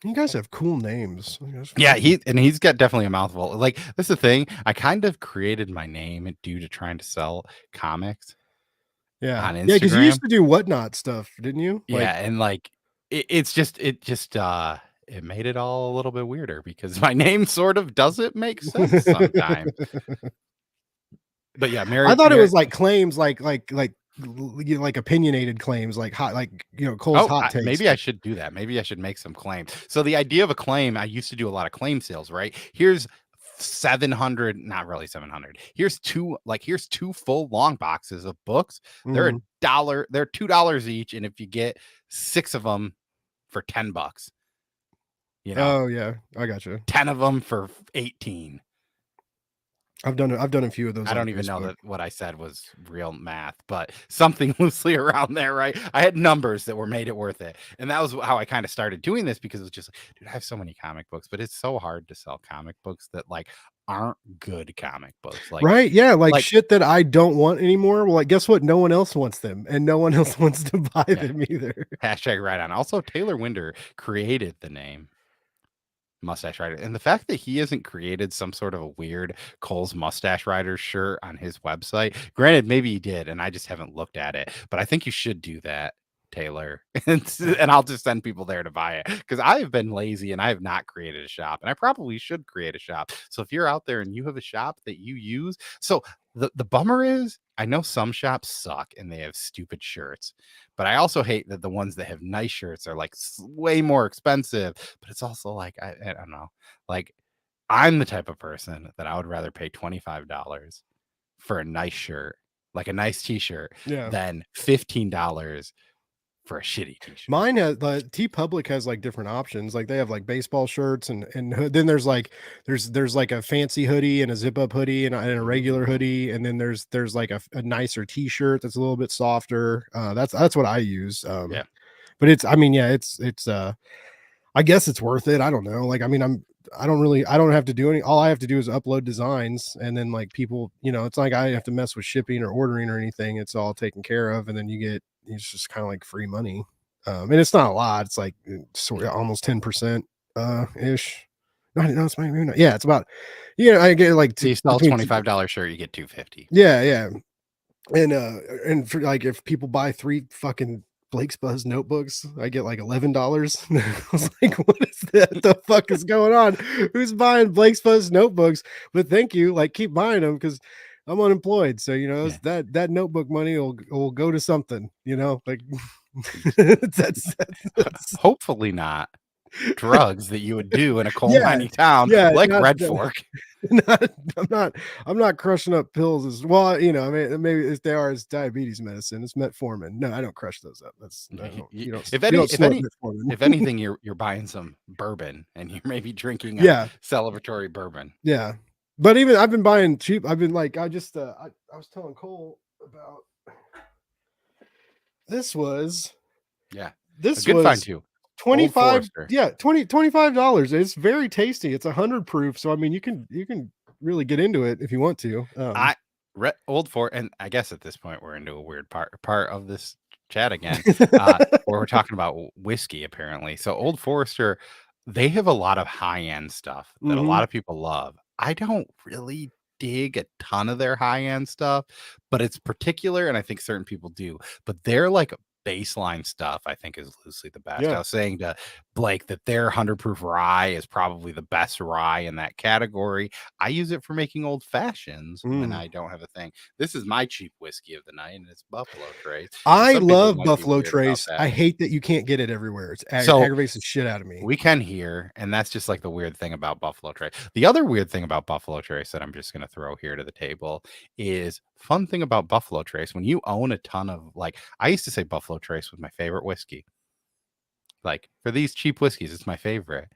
You guys have cool names. Yeah, he's got definitely a mouthful. Like, that's the thing. I kind of created my name due to trying to sell comics. Yeah. On Instagram. Yeah, because you used to do Whatnot stuff, didn't you? Yeah, and like it just it made it all a little bit weirder because my name sort of doesn't make sense sometimes. But yeah, I thought it was like claims, like opinionated claims, like hot, like Cole's hot takes. Maybe I should do that. Maybe I should make some claims. So the idea of a claim, I used to do a lot of claim sales, right? Here's 700, not really 700. Here's two full long boxes of books. They're $1. They're $2 each, and if you get 6 of them for $10, Oh yeah, I got you. 10 of them for 18. I've done a few of those. I don't even know that what I said was real math, but something loosely around there, right? I had numbers that were made it worth it. And that was how I kind of started doing this, because it was just like, dude, I have so many comic books, but it's so hard to sell comic books that like aren't good comic books. Like, right. Yeah. Like shit that I don't want anymore. Well, like, guess what? No one else wants them, and no one else wants to buy them either. Hashtag right on. Also, Taylor Winder created the name Mustache Rider, and the fact that he hasn't created some sort of a weird Cole's Mustache Rider shirt on his website. Granted, maybe he did, and I just haven't looked at it, but I think you should do that, Taylor. And I'll just send people there to buy it, because I have been lazy and I have not created a shop, and I probably should create a shop. So if you're out there and you have a shop that you use, so the bummer is, I know some shops suck and they have stupid shirts, but I also hate that the ones that have nice shirts are like way more expensive. But it's also like, I don't know, like I'm the type of person that I would rather pay $25 for a nice shirt, like a nice t-shirt, than $15 for a shitty t-shirt. Mine has, the TeePublic has like different options. Like they have like baseball shirts, and then there's like a fancy hoodie and a zip up hoodie and a regular hoodie, and then there's like a nicer t-shirt that's a little bit softer. That's what I use. But it's, I mean, yeah, it's I guess it's worth it. I don't know. Like, I mean, I don't have to do any, all I have to do is upload designs, and then like people, it's like I have to mess with shipping or ordering or anything. It's all taken care of. And then it's just kind of like free money. And it's not a lot. It's like sort of almost 10% ish. No, it's maybe not. Yeah, it's about, I get like, so you sell a $25 shirt, you get $250. Yeah. And for like, if people buy 3 fucking Blake's Buzz notebooks, I get like $11. I was like, what is that? The fuck is going on? Who's buying Blake's Buzz notebooks? But thank you, like, keep buying them, because I'm unemployed. So that notebook money will go to something, like that's hopefully not drugs that you would do in a coal mining town like Redfork. I'm not crushing up pills as well. I mean, maybe if they are, it's diabetes medicine. It's metformin. No, I don't crush those up. That's if anything, you're buying some bourbon, and you're maybe drinking a celebratory bourbon. Yeah, but even I've been buying cheap. I've been like, I was telling Cole about this was a good find too. $25. Yeah, $25. It's very tasty. It's 100 proof, so I mean, you can really get into it if you want to. Old Forester, and I guess at this point we're into a weird part of this chat again, where we're talking about whiskey apparently. So Old Forester, they have a lot of high-end stuff that a lot of people love. I don't really dig a ton of their high-end stuff, but it's particular, and I think certain people do. But they're like baseline stuff, I think, is loosely the best. I was saying to Blake that their 100 proof rye is probably the best rye in that category. I use it for making old fashions when I don't have a thing. This is my cheap whiskey of the night, and it's Buffalo Trace. I love Buffalo Trace. I hate that you can't get it everywhere. It aggravates the shit out of me. We can here, and that's just like the weird thing about Buffalo Trace. The other weird thing about Buffalo Trace that I'm just going to throw here to the table is, fun thing about Buffalo Trace, when you own a ton of, like, I used to say Buffalo Trace was my favorite whiskey. Like, for these cheap whiskeys, it's my favorite.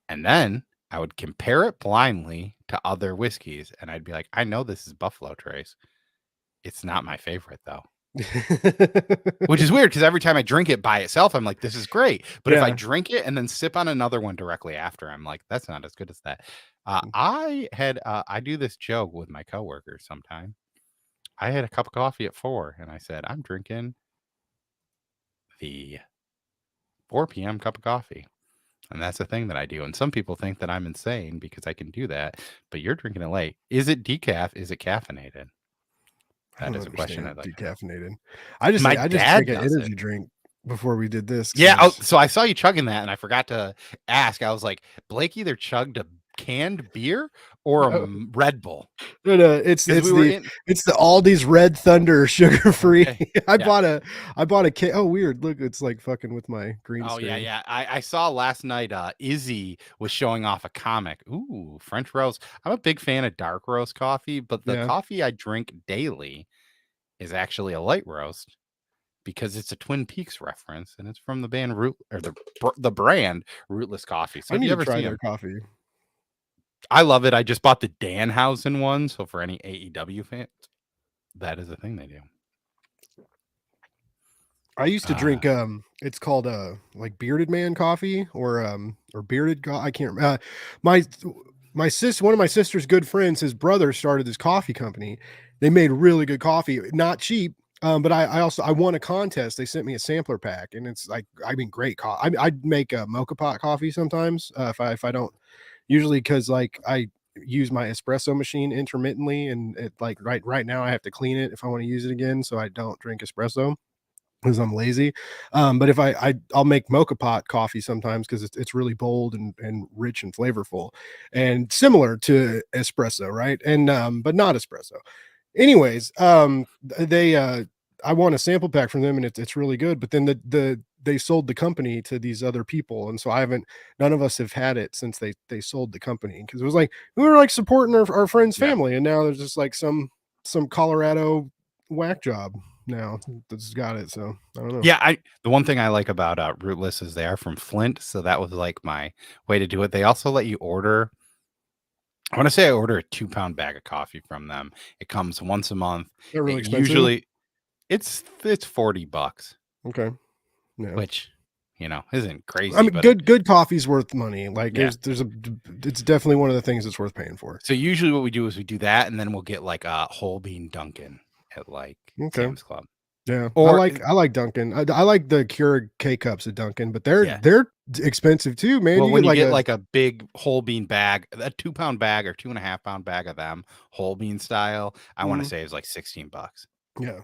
And then I would compare it blindly to other whiskeys, and I'd be like, I know this is Buffalo Trace. It's not my favorite, though. Which is weird, because every time I drink it by itself, I'm like, this is great. But if I drink it and then sip on another one directly after, I'm like, that's not as good as that. I do this joke with my coworkers sometime. I had a cup of coffee at 4 and I said, I'm drinking the 4 p.m. cup of coffee. And that's the thing that I do. And some people think that I'm insane because I can do that, but you're drinking it late. Is it decaf? Is it caffeinated? I That don't is a question I'd understand like to know. decaffeinated. My I just drink dad an does it. energy drink before we did this Yeah. Oh, because so I saw you chugging that and I forgot to ask. I was like, Blake either chugged a canned beer or a no, Red Bull it's because we were the in. it's the Aldi's Red Thunder sugar free. Okay. I Yeah. bought a can. Oh, weird! Look, it's like fucking with my green Oh yeah, screen. yeah. I saw last night Izzy was showing off a comic. Ooh, French roast. I'm a big fan of dark roast coffee, but the Yeah, coffee I drink daily is actually a light roast because it's a Twin Peaks reference and it's from the band Root or the brand Rootless Coffee. So I if need you to ever try see their them, coffee. I love it. I just bought the Danhausen one, so for any AEW fans, that is a thing they do. I used to Uh, drink it's called like bearded man coffee or bearded I can't remember. My one of my sister's good friends, his brother started this coffee company. They made really good coffee, not cheap. But I also I won a contest. They sent me a sampler pack, and it's like I mean great coffee. I'd make a mocha pot coffee sometimes if I don't usually because like I use my espresso machine intermittently, and it like right now I have to clean it if I want to use it again, so I don't drink espresso because I'm lazy. But if I'll make mocha pot coffee sometimes because it's really bold and rich and flavorful and similar to espresso, right? And but not espresso. Anyways, they I want a sample pack from them and it's really good. But then they sold the company to these other people, and so I haven't. None of us have had it since they sold the company because it was like we were like supporting our friend's yeah. family, and now there's just like some Colorado whack job now that's got it. So I don't know. Yeah, the one thing I like about Rootless is they are from Flint, so that was like my way to do it. They also let you order. I want to say I order a 2 pound bag of coffee from them. It comes once a month. They're It really expensive. usually it's $40, Okay. Yeah. which isn't I crazy, mean, but good coffee's worth money. Like yeah. there's a it's definitely one of the things that's worth paying for. So usually what we do is we do that, and then we'll get like a whole bean Dunkin' at like Okay. Sam's Club, Yeah. or I like Dunkin'. I like the Keurig K cups at Dunkin', but yeah. they're expensive too, man. Well, You when get you like get a like a big whole bean bag, a 2 pound bag or 2.5 pound bag of them whole bean style, I want to mm, say is like $16. yeah.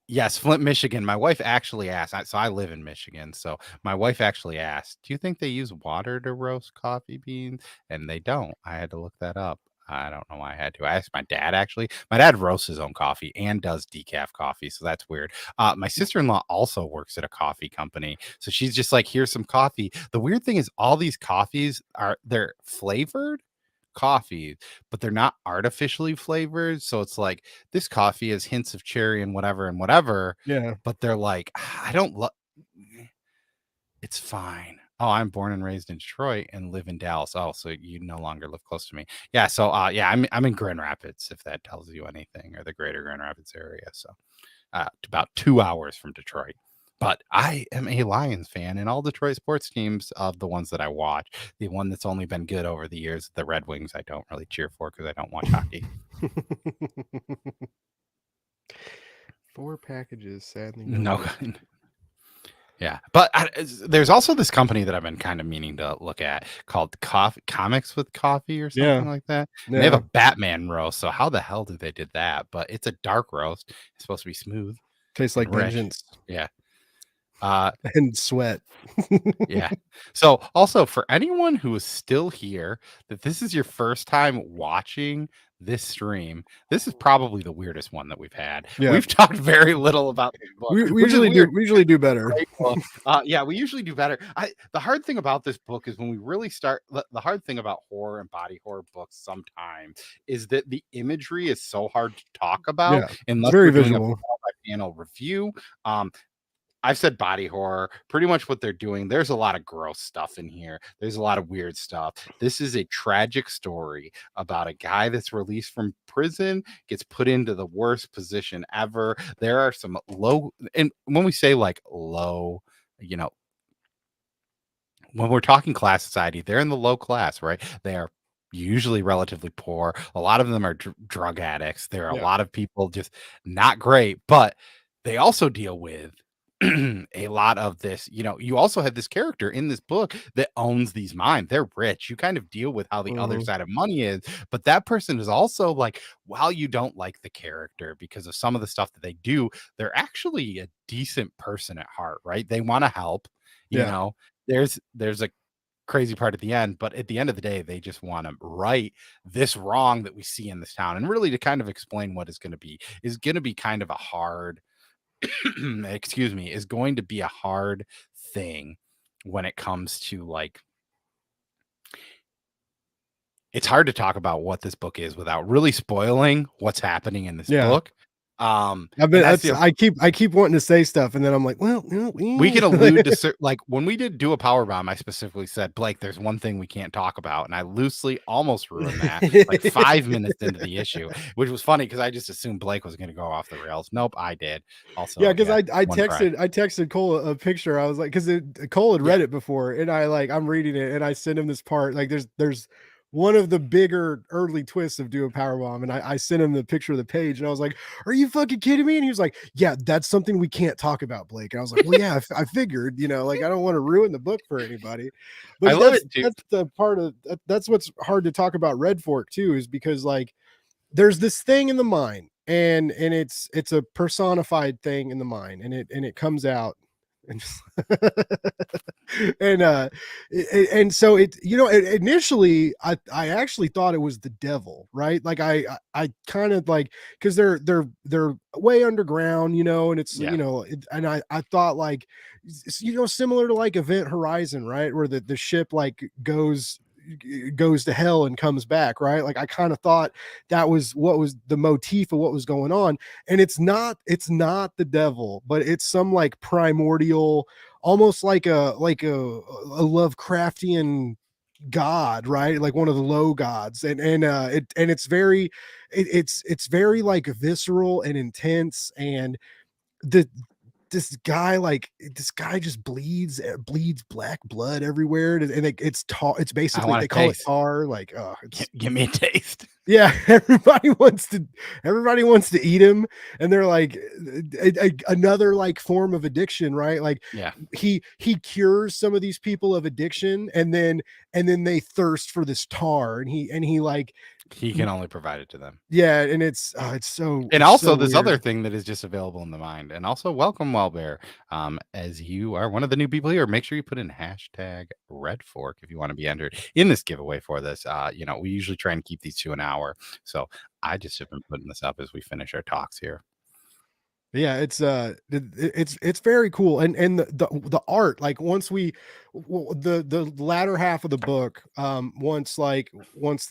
Yes, Flint, Michigan. My wife actually asked. So I live in Michigan. So my wife actually asked, "Do you think they use water to roast coffee beans?" And they don't. I had to look that up. I don't know why I had to. I asked my dad actually. My dad roasts his own coffee and does decaf coffee, so that's weird. My sister-in-law also works at a coffee company, so she's just like, "Here's some coffee." The weird thing is, all these coffees they're flavored coffee, but they're not artificially flavored. So it's like this coffee has hints of cherry and whatever, Yeah. but they're like, I don't love it's fine. Oh, I'm born and raised in Detroit and live in Dallas. Oh, so you no longer live close to me. Yeah, so yeah, I'm in Grand Rapids, if that tells you anything, or the greater Grand Rapids area. So about 2 hours from Detroit. But I am a Lions fan, and all Detroit sports teams of the ones that I watch, the one that's only been good over the years, the Red Wings, I don't really cheer for because I don't watch hockey. 4 packages, sadly no No, good. yeah, but there's also this company that I've been kind of meaning to look at called Comics with Coffee or something Yeah. like that. And they have Yeah. a Batman roast. So how the hell did they did that? But it's a dark roast. It's supposed to be smooth Tastes like and rich. vengeance Yeah. Uh, and sweat. Yeah. So also for anyone who is still here, that this is your first time watching this stream, this is probably the weirdest one that we've had. Yeah. We've talked very little about this book, which is weird. We usually do better. Great book. Yeah, we usually do better. The hard thing about this book is when we really start. The hard thing about horror and body horror books sometimes is that the imagery is so hard to talk about Yeah. It's unless very we're doing a visual. panel by panel review. I've said body horror, pretty much what they're doing. There's a lot of gross stuff in here. There's a lot of weird stuff. This is a tragic story about a guy that's released from prison, gets put into the worst position ever. There are some low, and when we say like low, you know, when we're talking class society, they're in the low class, right? They are usually relatively poor. A lot of them are drug addicts. There are a Yeah. lot of people just not great, but they also deal with a lot of this. You also have this character in this book that owns these mines. They're rich. You kind of deal with how the other Mhm. side of money is, but that person is also like, while you don't like the character because of some of the stuff that they do, they're actually a decent person at heart, right? They want to help. You Yeah. know, there's a crazy part at the end, but at the end of the day, they just want to right this wrong that we see in this town. And really, to kind of explain what is going to be kind of a hard excuse me, is going to be a hard thing when it comes to like, it's hard to talk about what this book is without really spoiling what's happening in this Yeah. book. I've And been that's that's the I keep wanting to say stuff, and then I'm like, well, we can allude to like when we did do a power bomb, I specifically said, Blake, there's one thing we can't talk about. And I loosely almost ruined that like 5 minutes into the issue, which was funny because I just assumed Blake was going to go off the rails. Nope, I did. Yeah, Also, because yeah, I one try. texted Cole a picture. I was like, because Cole had Yeah. read it before, and I'm reading it, and I sent him this part. Like, there's one of the bigger early twists of Do a Powerbomb, and I sent him the picture of the page, and I was like, "Are you fucking kidding me?" And he was like, "Yeah, that's something we can't talk about, Blake." And I was like, "Well, yeah, I figured, like I don't want to ruin the book for anybody." I But love it too. that's the part of that's what's hard to talk about Redfork too, is because like there's this thing in the mind, and it's a personified thing in the mind, and it comes out and and and so initially I actually thought it was the devil, right? Like I kind of like, because they're way underground, and it's Yeah. and I thought like similar to like Event Horizon, right, where the ship like goes to hell and comes back, right? Like I kind of thought that was what was the motif of what was going on, and it's not the devil, but it's some like primordial, almost like a Lovecraftian god, right? Like one of the low gods, and it's very it's very like visceral and intense, and the this guy just bleeds black blood everywhere, and it's I basically, want they to call it taste. tar, like it's Give me a taste. yeah. Everybody wants to eat him, and they're like another like form of addiction, right? Like Yeah. he cures some of these people of addiction, and then they thirst for this tar, and he like He can only provide it to them. yeah, and it's And it's so also this other weird. thing that is just available in the mind. And also welcome, Wellbear. As you are one of the new people here, make sure you put in hashtag Redfork if you want to be entered in this giveaway for this. We usually try and keep these to an hour. So I just have been putting this up as we finish our talks here. Yeah, it's very cool, and the art, like once the latter half of the book, once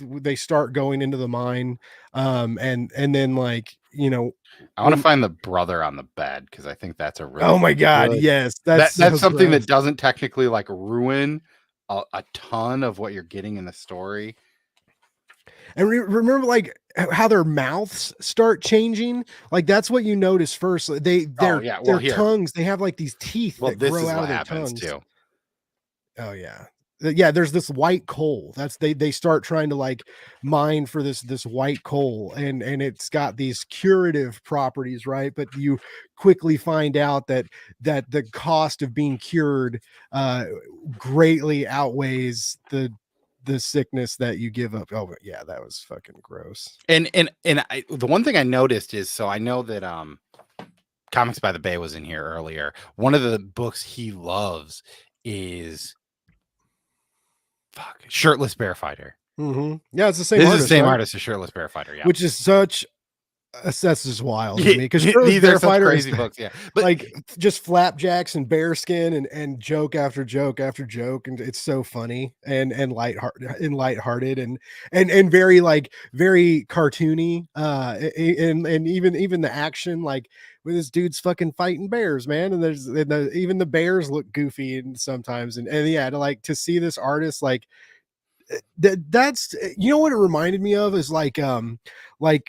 they start going into the mine, and then like I want to when find the brother on the bed because I think that's a oh really my god, good yes, that's that's so something gross. that doesn't technically like ruin a ton of what you're getting in the story. And remember like how their mouths start changing, like that's what you notice first. Like, Oh yeah. Well, their here. tongues, they have like these teeth Well, that this grow is out what of their happens tongues. too. Oh yeah. Yeah, there's this white coal. That's they start trying to like mine for this white coal, and it's got these curative properties, right? But you quickly find out that the cost of being cured uh greatly outweighs the sickness that you give up. Oh yeah, that was fucking gross. And the one thing I noticed is, so I know that Comics by the Bay was in here earlier. One of the books he loves is Shirtless Bear Fighter. Yeah, it's the same This is the artist, same right? artist as Shirtless Bear Fighter. Yeah. Which is such that's just wild to me, because Shirtless These are Bear such Fighter is crazy books. Yeah. But like just flapjacks and bearskin and joke after joke after joke, and it's so funny and lighthearted and very like very cartoony, and even the action, like with this dude's fucking fighting bears, man, and even the bears look goofy and sometimes, and yeah, to see this artist that's what it reminded me of is like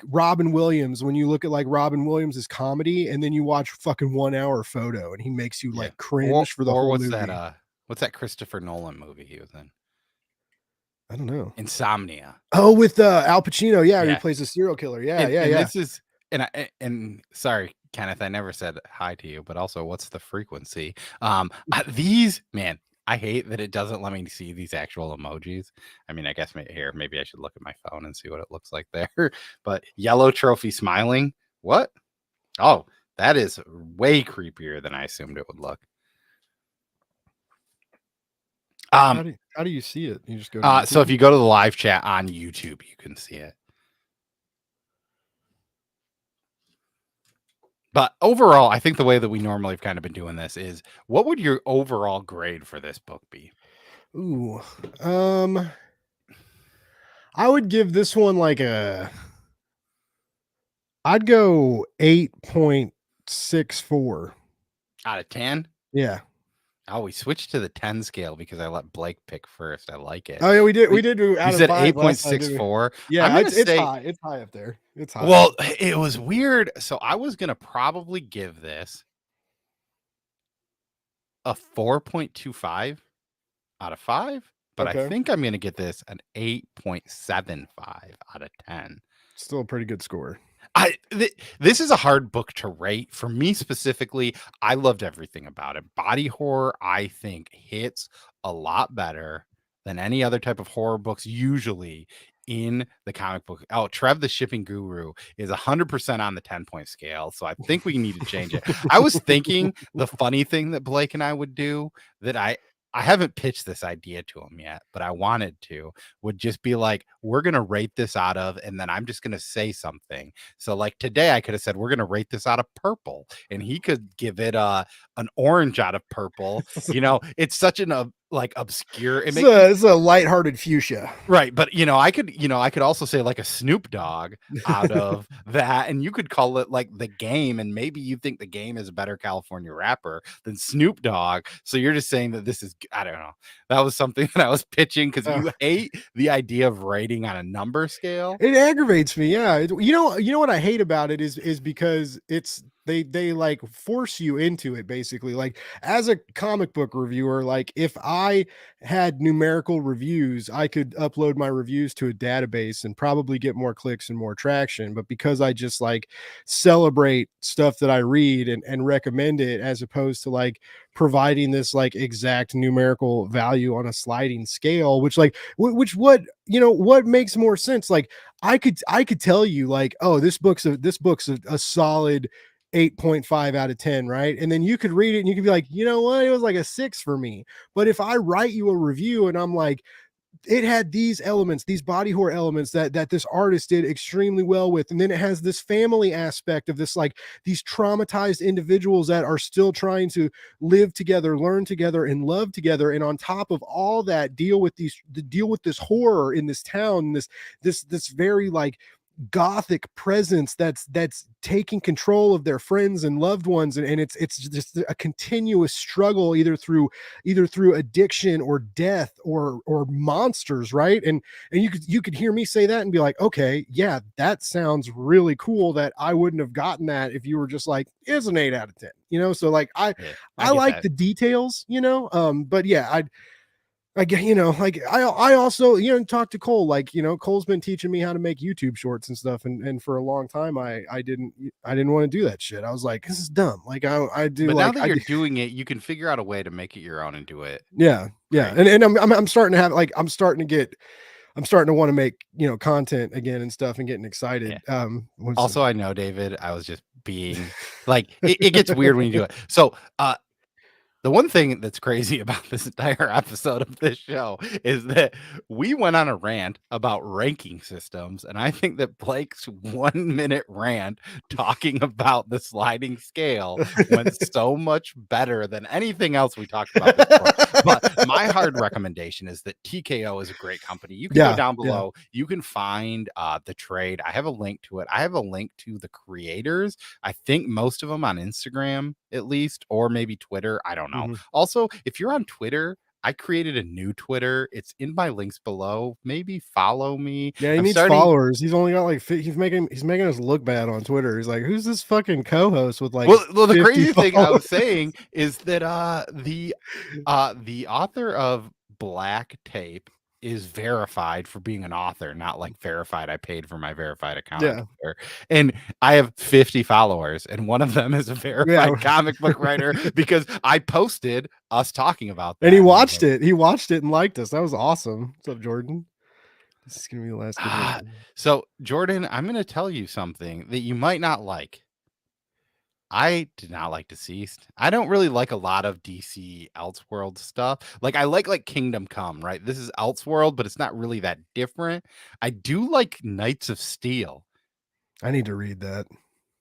Robin Williams, when you look at like Robin Williams's comedy, and then you watch fucking 1 hour photo, and he makes you yeah. like cringe for the Or whole what's movie. that Christopher Nolan movie he was in? I don't know. Insomnia. Oh, with Al Pacino, yeah, he Yeah. plays a serial killer. Yeah, yeah, And yeah. this is and sorry, Kenneth, I never said hi to you, but also what's the frequency? These, man, I hate that it doesn't let me see these actual emojis. I mean, I guess maybe I should look at my phone and see what it looks like there. But yellow trophy smiling. What? Oh, that is way creepier than I assumed it would look. How do you see it? You just go to YouTube? So if you go to the live chat on YouTube, you can see it. But overall, I think the way that we normally have kind of been doing this is, what would your overall grade for this book be? Ooh, I would give this one like I'd go 8.64 out of 10? Yeah. Oh, we switched to the 10 scale because I let Blake pick first. I like it. Oh yeah, we did do out You of said 5 last time, didn't we? 8.64. Yeah, I'm gonna it's say high. It's high up there. It's high. Well, it was weird. So I was gonna probably give this a 4.25 out of 5, but I think I'm gonna get this an 8.75 out of 10. Still a pretty good score. This is a hard book to rate. For me specifically, I loved everything about it. Body horror, I think, hits a lot better than any other type of horror books usually in the comic book. Oh, Trev the shipping guru is 100% on the 10-point scale, so I think we need to change it. I was thinking the funny thing that Blake and I would do, that I haven't pitched this idea to him yet, but I wanted to, would just be like, we're going to rate this out of, and then I'm just going to say something. So like today I could have said, we're going to rate this out of purple, and he could give it an orange out of purple. You know, it's such an like obscure, it's a lighthearted fuchsia. Right. But I could also say like a Snoop Dogg out of that, and you could call it like The Game, and maybe you think The Game is a better California rapper than Snoop Dogg. So you're just saying that this is, I don't know. That was something that I was pitching because you hate the idea of rating on a number scale. It aggravates me. Yeah. You know what I hate about it is because they like force you into it, basically. Like, as a comic book reviewer, like if I had numerical reviews, I could upload my reviews to a database and probably get more clicks and more traction. But because I just like celebrate stuff that I read and recommend it, as opposed to like providing this like exact numerical value on a sliding scale, which what makes more sense? Like, I could tell you like, oh, this book's a solid 8.5 out of 10, right? And then you could read it and you could be like, you know what, it was like a 6 for me. But if I write you a review and I'm like, it had these elements, these body horror elements that this artist did extremely well with, and then it has this family aspect of this, like these traumatized individuals that are still trying to live together, learn together, and love together, and on top of all that, deal with this horror in this town, this very like gothic presence that's taking control of their friends and loved ones, and it's just a continuous struggle, either through addiction or death or monsters, right? And you could hear me say that and be like, okay, yeah, that sounds really cool, that I wouldn't have gotten that if you were just like, it's an 8 out of 10, so like I like the details, but yeah, like I also, talk to Cole, like, Cole's been teaching me how to make YouTube shorts and stuff. And for a long time, I didn't want to do that shit. I was like, this is dumb. Like I do, but like, now that you're doing it, you can figure out a way to make it your own and do it. Yeah. Yeah. Right. And I'm starting to have, like, I'm starting to want to make, content again and stuff and getting excited. Yeah. Also, I know, David, I was just being like, it gets weird when you do it. So, the one thing that's crazy about this entire episode of this show is that we went on a rant about ranking systems, and I think that Blake's 1-minute rant talking about the sliding scale went so much better than anything else we talked about before. But my hard recommendation is that TKO is a great company. You can go down below. You can find the trade. I have a link to it. I have a link to the creators. I think most of them on Instagram, at least, or maybe Twitter. I don't know. Also, if you're on Twitter, I created a new Twitter. It's in my links below. Maybe follow me. Yeah, he needs followers. He's only got like he's making us look bad on Twitter. He's like, who's this fucking co-host with like? Well, the crazy thing I was saying is that the author of Black Tape is verified for being an author, not like verified. I paid for my verified account on Yeah. Twitter. And I have 50 followers, and one of them is a verified comic book writer because I posted us talking about that. And he watched it. He watched it and liked us. That was awesome. What's up, Jordan? This is gonna be the last good one. So, Jordan, I'm going to tell you something that you might not like. I did not like Deceased. I don't really like a lot of DC Elseworld stuff. Like I like Kingdom Come, right? This is Elseworld, but it's not really that different. I do like Knights of Steel. I need to read that.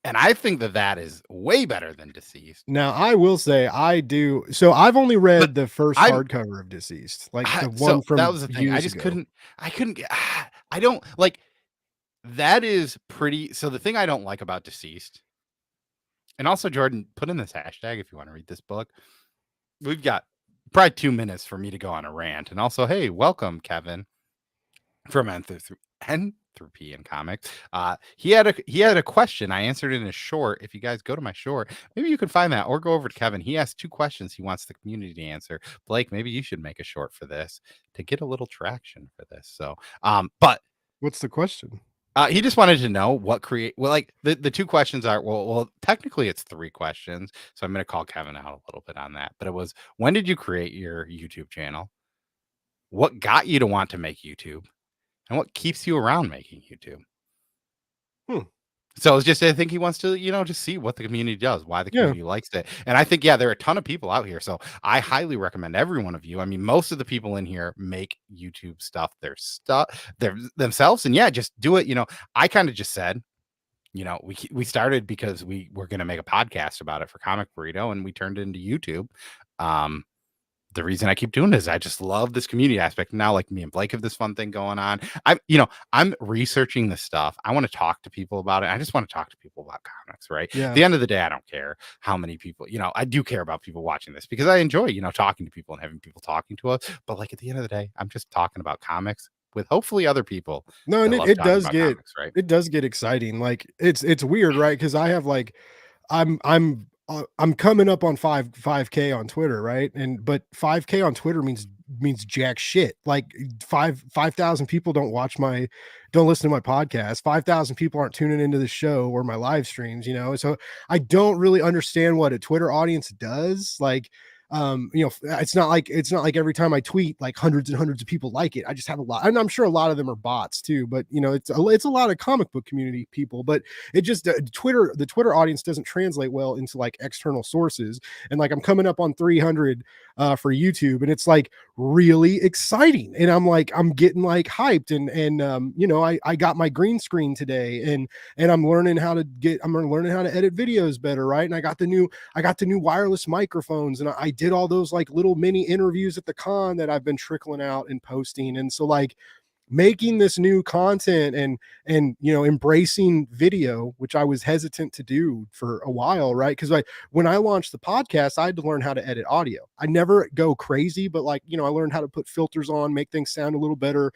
And I think that is way better than Deceased. Now, I will say I do. So I've only read the first hardcover of Deceased, like the one from that was the thing. I just couldn't get, I don't like, that is pretty. So the thing I don't like about Deceased, and also Jordan, put in this hashtag if you want to read this book. We've got probably 2 minutes for me to go on a rant. And also, hey, welcome, Kevin, from Entropy in Comics. He had a question. I answered in a short. If you guys go to my short, maybe you can find that, or go over to Kevin. He has 2 questions he wants the community to answer. Blake, maybe you should make a short for this to get a little traction for this. So, but what's the question? He just wanted to know like the 2 questions are, well, technically it's 3 questions. So I'm going to call Kevin out a little bit on that. But it was, when did you create your YouTube channel? What got you to want to make YouTube? And what keeps you around making YouTube? So it's just, I think he wants to, just see what the community does, why the community likes it. And I think, there are a ton of people out here. So I highly recommend every one of you. I mean, most of the people in here make YouTube stuff, themselves. And just do it. I kind of just said, we started because we were going to make a podcast about it for Comic Burrito, and we turned it into YouTube. The reason I keep doing this is I just love this community aspect. Now, like, me and Blake have this fun thing going on. I'm researching this stuff. I want to talk to people about it. I just want to talk to people about comics, right? Yeah. At the end of the day, I don't care how many people, I do care about people watching this because I enjoy, talking to people and having people talking to us. But like, at the end of the day, I'm just talking about comics with hopefully other people. No, and it does get comics, right? It does get exciting. Like it's weird, right? Because I have like I'm coming up on 5K on Twitter, right? But 5K on Twitter means jack shit. Like 5,000 people don't listen to my podcast. 5,000 people aren't tuning into the show or my live streams, So I don't really understand what a Twitter audience does. Like, it's not like every time I tweet, like hundreds and hundreds of people like it. I just have a lot, and I'm sure a lot of them are bots too, but it's a lot of comic book community people, but it just, the Twitter audience doesn't translate well into like external sources. And like, I'm coming up on 300 for YouTube, and it's like really exciting. And I'm getting like hyped, and I got my green screen today, and I'm learning how to edit videos better. Right. And I got the new wireless microphones, and I did all those like little mini interviews at the con that I've been trickling out and posting. And so like making this new content and embracing video, which I was hesitant to do for a while, right? Because when I launched the podcast, I had to learn how to edit audio. I never go crazy, but like, I learned how to put filters on, make things sound a little better,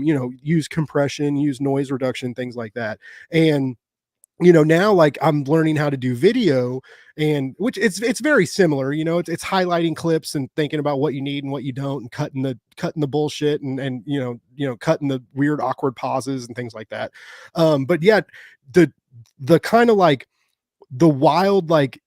use compression, use noise reduction, things like that. And now like I'm learning how to do video, and which it's very similar, it's highlighting clips and thinking about what you need and what you don't, and cutting the bullshit and cutting the weird awkward pauses and things like that. But yeah, the kind of like the wild, like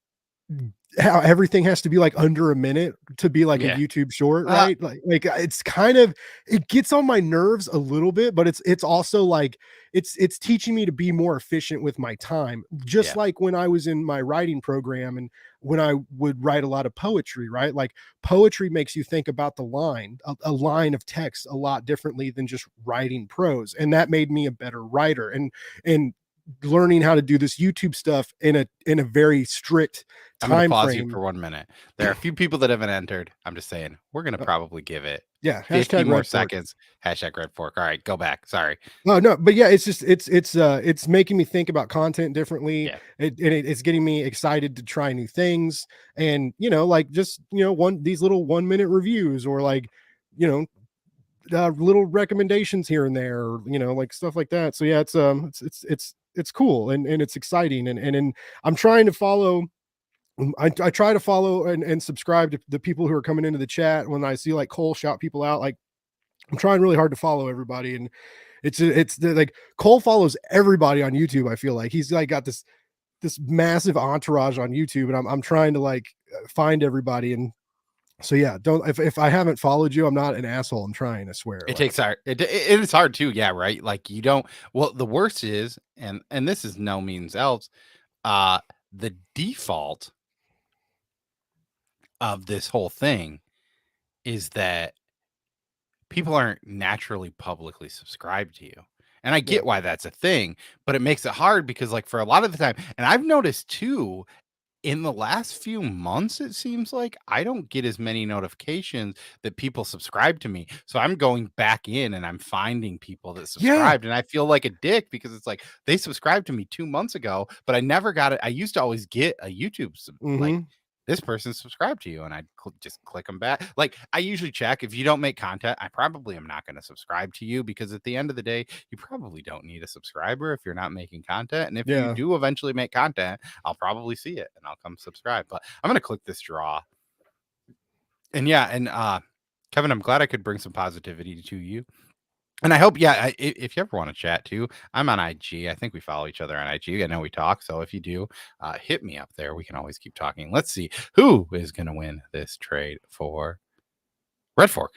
how everything has to be like under a minute to be like a YouTube short, right? Like it's kind of, it gets on my nerves a little bit, but it's also like it's teaching me to be more efficient with my time. Just like when I was in my writing program and when I would write a lot of poetry, right? Like poetry makes you think about the line, a line of text a lot differently than just writing prose. And that made me a better writer. And learning how to do this YouTube stuff in a very strict I'm going to time pause frame. you for 1 minute. There are a few people that haven't entered. I'm just saying, we're going to probably give it 50 more seconds. Hashtag Redfork. All right, go back. Sorry. No, but yeah, it's just, it's making me think about content differently. It's getting me excited to try new things. And, like just, these little 1 minute reviews, or like, little recommendations here and there, or, like stuff like that. So yeah, it's cool and it's exciting. And I'm trying to follow, I try to follow and subscribe to the people who are coming into the chat. When I see like Cole shout people out, like I'm trying really hard to follow everybody, and it's like Cole follows everybody on YouTube. I feel like he's like got this massive entourage on YouTube, and I'm trying to like find everybody. And so yeah, don't if I haven't followed you, I'm not an asshole. I'm trying, I swear. It Like, takes hard. It is hard too. Yeah, right. Like you don't. Well, the worst is, and this is no means else. Uh, the default of this whole thing is that people aren't naturally publicly subscribed to you. And I yeah, get why that's a thing, but it makes it hard because, like, for a lot of the time, and I've noticed too, in the last few months, it seems like I don't get as many notifications that people subscribe to me. So I'm going back in and I'm finding people that yeah, subscribed. And I feel like a dick because it's like they subscribed to me 2 months ago, but I never got it. I used to always get a YouTube, like, mm-hmm, this person subscribed to you, and I'd just click them back. Like, I usually check if you don't make content, I probably am not going to subscribe to you because at the end of the day, you probably don't need a subscriber if you're not making content. And if you yeah. do eventually make content, I'll probably see it and I'll come subscribe. But I'm going to click this draw. And yeah, and Kevin, I'm glad I could bring some positivity to you. And I hope, yeah, if you ever want to chat too, I'm on IG. I think we follow each other on IG. I know we talk. So if you do, hit me up there. We can always keep talking. Let's see who is going to win this trade for Redfork.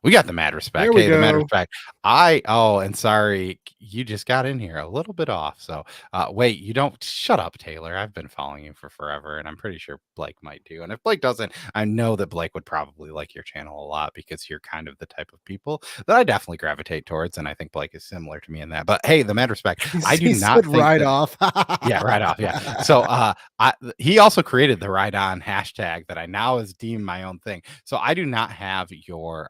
We got the mad There respect. we Hey, the mad go. respect. And sorry, you just got in here a little bit off. So, wait, you don't shut up, Taylor. I've been following you for forever, and I'm pretty sure Blake might too. And if Blake doesn't, I know that Blake would probably like your channel a lot because you're kind of the type of people that I definitely gravitate towards. And I think Blake is similar to me in that. But hey, the mad respect. I do He not said think right that. off. Yeah, right off. Yeah. So he also created the right on hashtag that I now is deemed my own thing. So I do not have your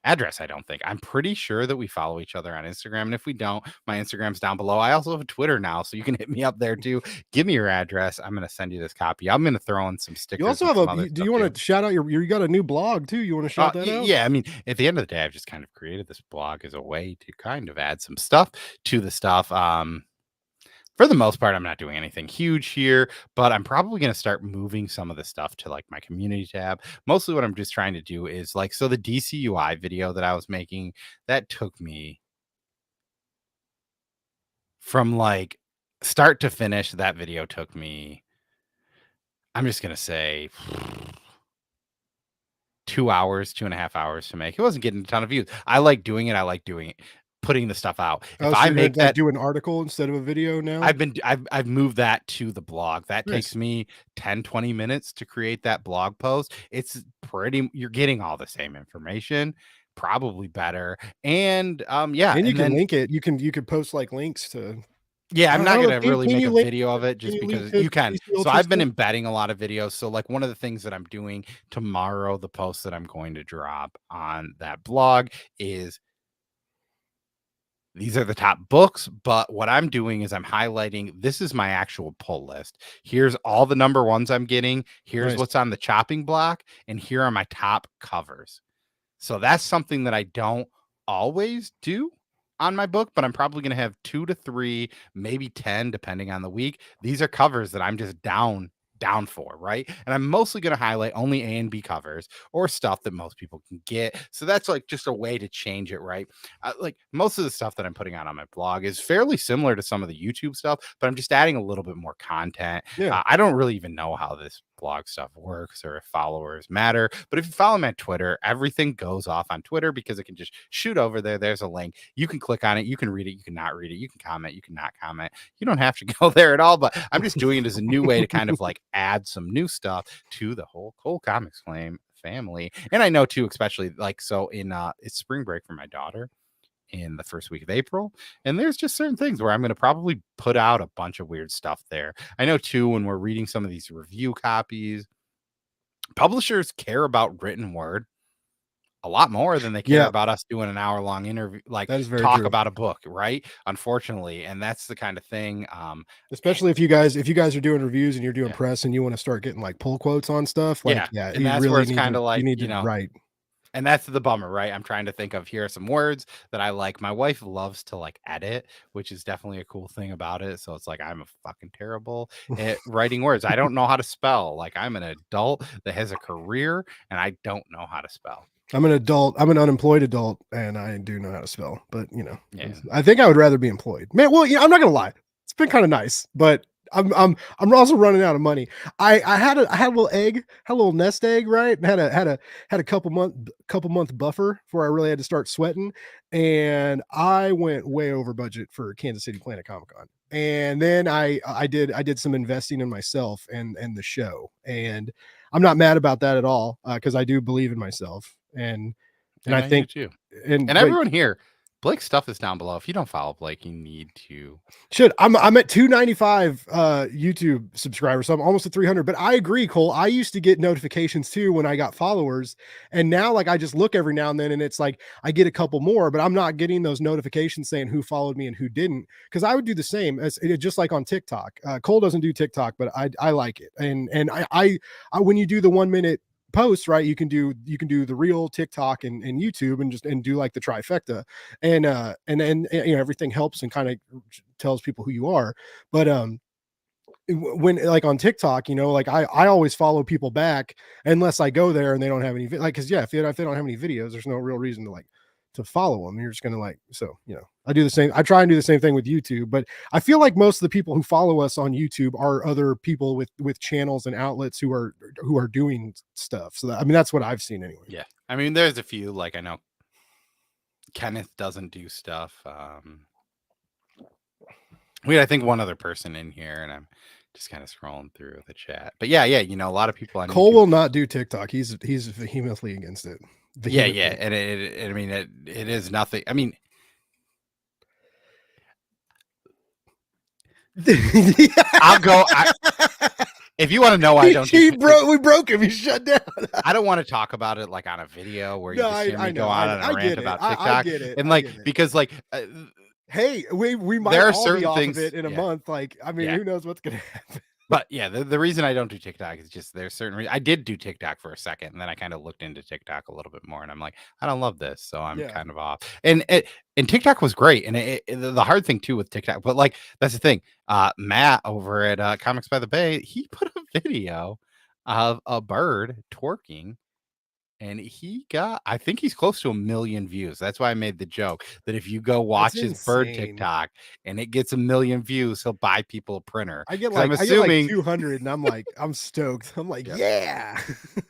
address, I don't think. I'm pretty sure that we follow each other on Instagram. And if we don't, my Instagram's down below. I also have a Twitter now, so you can hit me up there too. Give me your address. I'm going to send you this copy. I'm going to throw in some You stickers also and have some a. other Do stuff you too. want to shout out you got a new blog too? You want to shout that out? Yeah, I mean, at the end of the day, I've just kind of created this blog as a way to kind of add some stuff to the stuff. For the most part, I'm not doing anything huge here, but I'm probably going to start moving some of the stuff to like my community tab. Mostly what I'm just trying to do is like, so the DCUI video that I was making, that took me from like start to finish. That video took me, I'm just going to say 2 hours, 2.5 hours to make. It wasn't getting a ton of views. I like doing it. I like doing it, putting the stuff out. Oh, If so I you're gonna make like that, do an article instead of a video now? I've moved that to the blog. That takes Nice. me 10-20 minutes to create that blog post. It's pretty, you're getting all the same information, probably better. And yeah, And you and can then link it. You can post like links to. yeah, I'm I not don't know. gonna really Can make you a link? video of it Can just you link because to you can. DC So Ultra I've been stuff? embedding a lot of videos. So like one of the things that I'm doing tomorrow, the post that I'm going to drop on that blog is these are the top books, but what I'm doing is I'm highlighting this is my actual pull list. Here's all the number ones I'm getting. Here's Nice. what's on the chopping block, and here are my top covers. So that's something that I don't always do on my book, but I'm probably going to have 2 to 3, maybe 10, depending on the week. These are covers that I'm just down for, right? And I'm mostly going to highlight only A and B covers or stuff that most people can get. So that's like just a way to change it, right? Like most of the stuff that I'm putting out on my blog is fairly similar to some of the YouTube stuff, but I'm just adding a little bit more content. Yeah. I don't really even know how this blog stuff works or if followers matter, but if you follow me on Twitter, everything goes off on Twitter because it can just shoot over there. There's a link. You can click on it. You can read it. You can not read it. You can comment. You can not comment. You don't have to go there at all, but I'm just doing it as a new way to kind of like add some new stuff to the whole Cole Comics Flame family. And I know too, especially like, so in it's spring break for my daughter in the first week of April. And there's just certain things where I'm going to probably put out a bunch of weird stuff there. I know too, when we're reading some of these review copies, publishers care about written word a lot more than they care Yeah. about us doing an hour-long interview, like That is very talk true. about a book, right? Unfortunately. And that's the kind of thing. Especially if you guys are doing reviews and you're doing Yeah. press and you want to start getting like pull quotes on stuff, like Yeah. yeah, And you that's where really it's kind of you like, need to write. And that's the bummer, right? I'm trying to think of here are some words that I like. My wife loves to like edit, which is definitely a cool thing about it. So it's like I'm a fucking terrible at writing words. I don't know how to spell. Like I'm an adult that has a career and I don't know how to spell. I'm an adult. I'm an unemployed adult, and I do know how to spell. But Yeah. I think I would rather be employed. Man, well, I'm not gonna lie. It's been kind of nice, but I'm also running out of money. I had a little egg, had a little nest egg, right? And had a couple month buffer before I really had to start sweating, and I went way over budget for Kansas City Planet Comic Con. And then I did some investing in myself and the show, and I'm not mad about that at all, because I do believe in myself, and And I I do think, too. and And but everyone here, Blake's stuff is down below. If you don't follow Blake, you need to. I'm at 295 YouTube subscribers, so I'm almost at 300. But I agree, Cole. I used to get notifications too when I got followers, and now like I just look every now and then, and it's like I get a couple more, but I'm not getting those notifications saying who followed me and who didn't, because I would do the same as just like on TikTok. Cole doesn't do TikTok, but I like it, and I when you do the 1 minute posts, right, you can do the real TikTok and YouTube, and just and do like the trifecta, and everything helps and kind of tells people who you are. But when like on TikTok, like I always follow people back unless I go there and they don't have any like, because yeah, if they don't have any videos, there's no real reason to follow them. You're just gonna like, so I do the same. I try and do the same thing with YouTube, but I feel like most of the people who follow us on YouTube are other people with channels and outlets who are doing stuff. So I mean, that's what I've seen anyway. Yeah. I mean, there's a few, like I know Kenneth doesn't do stuff. We had, I think, one other person in here, and I'm just kind of scrolling through the chat. But yeah, a lot of people on Cole YouTube. will not do TikTok. He's vehemently against it. Yeah, Vehemently. and I mean, it is nothing. I mean, I'll go. If you want to know why I don't do we broke him. He's shut down. I don't want to talk about it like on a video where you No, just hear me I go know. on a rant about TikTok. I get it. And I like, get it. because like, Hey, we might there are all be certain off of things. it in a Yeah. month. Like, I mean, Yeah. who knows what's gonna happen? But yeah, the reason I don't do TikTok is just there's certain reasons. I did do TikTok for a second, and then I kind of looked into TikTok a little bit more, and I'm like, I don't love this, so I'm Yeah. kind of off. And TikTok was great, and the hard thing too with TikTok, but like that's the thing. Matt over at Comics by the Bay, he put a video of a bird twerking. And I think he's close to 1 million views. That's why I made the joke that if you go watch That's his bird insane. TikTok and it gets 1 million views, he'll buy people a printer. I get 'Cause I'm like assuming, 200, and I'm like, I'm stoked. I'm like, yeah. yeah.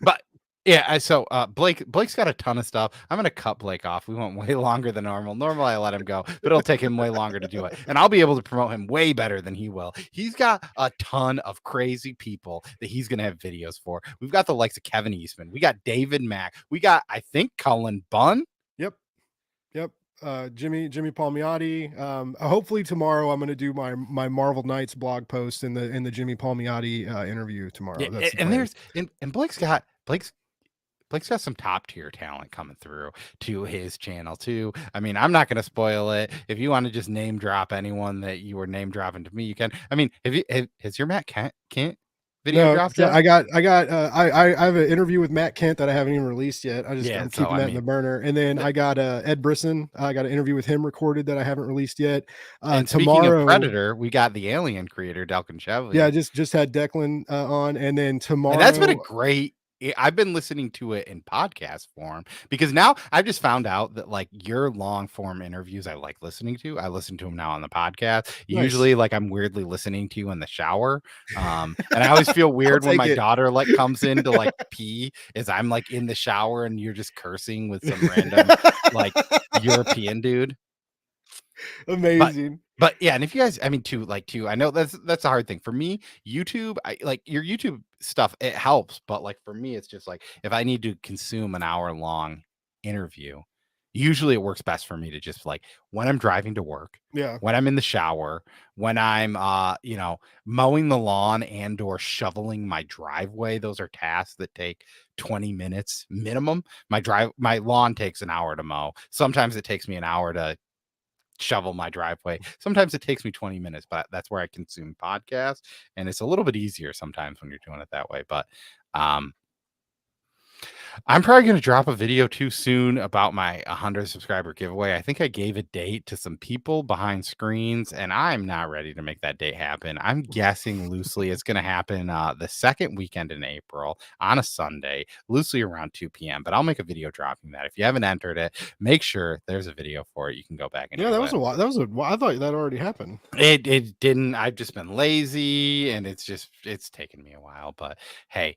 But yeah, so Blake's got a ton of stuff. I'm gonna cut Blake off. We went way longer than normal. Normally I let him go, but it'll take him way longer to do it. And I'll be able to promote him way better than he will. He's got a ton of crazy people that he's gonna have videos for. We've got the likes of Kevin Eastman, we got David Mack, we got, I think, Cullen Bunn. Yep. Jimmy Palmiotti. Hopefully tomorrow I'm going to do my Marvel Knights blog post in the Jimmy Palmiotti interview tomorrow. Yeah, That's the and plan. there's and Blake's got some top tier talent coming through to his channel too. I mean, I'm not going to spoil it. If you want to just name drop anyone that you were name dropping to me, you can. I mean, has your Matt Kent video dropped yet? I have an interview with Matt Kent that I haven't even released yet. I'm keeping that in the burner. And then I got Ed Brisson. I got an interview with him recorded that I haven't released yet. And tomorrow, speaking of Predator, we got the Alien creator Delkin Chevy. Yeah, just had Declan on, and then tomorrow. And that's been a great. I've been listening to it in podcast form because now I've just found out that like your long form interviews I like listening to. I listen to them now on the podcast. Nice. Usually, like I'm weirdly listening to you in the shower, and I always feel weird when my daughter like comes in to like pee, as I'm like in the shower and you're just cursing with some random like European dude. Amazing. But yeah, and if you guys, I mean, I know that's a hard thing for me. YouTube, I like your YouTube stuff. It helps, but like for me, it's just like if I need to consume an hour long interview, usually it works best for me to just like when I'm driving to work, when I'm in the shower, when I'm mowing the lawn and or shoveling my driveway. Those are tasks that take 20 minutes minimum. My lawn takes an hour to mow. Sometimes it takes me an hour to shovel my driveway. Sometimes it takes me 20 minutes, but that's where I consume podcasts, and it's a little bit easier sometimes when you're doing it that way. But I'm probably going to drop a video too soon about my 100 subscriber giveaway. I think I gave a date to some people behind screens, and I'm not ready to make that date happen. I'm guessing loosely it's going to happen the second weekend in April on a Sunday, loosely around 2 p.m. But I'll make a video dropping that. If you haven't entered it, make sure there's a video for it. You can go back and Yeah, do that was it. a while. That was a while. I thought that already happened. It didn't. I've just been lazy, and it's taken me a while. But hey,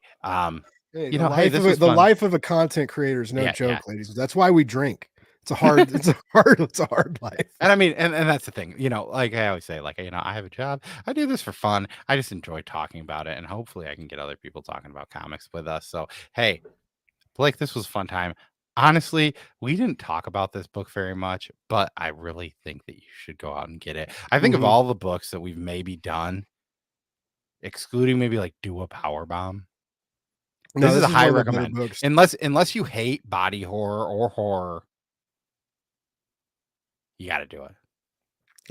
Hey, hey, this was the fun. life of a content creator is no Yeah, yeah. joke, ladies. That's why we drink. It's a hard life. And I mean, and that's the thing, like I always say, like, I have a job. I do this for fun. I just enjoy talking about it. And hopefully I can get other people talking about comics with us. So, hey, Blake, this was a fun time. Honestly, we didn't talk about this book very much, but I really think that you should go out and get it. I think of Mhm. all the books that we've maybe done, excluding maybe like Do a Power Bomb. No, This is this a is high one of the better recommend. books. Unless you hate body horror or horror, you got to do it.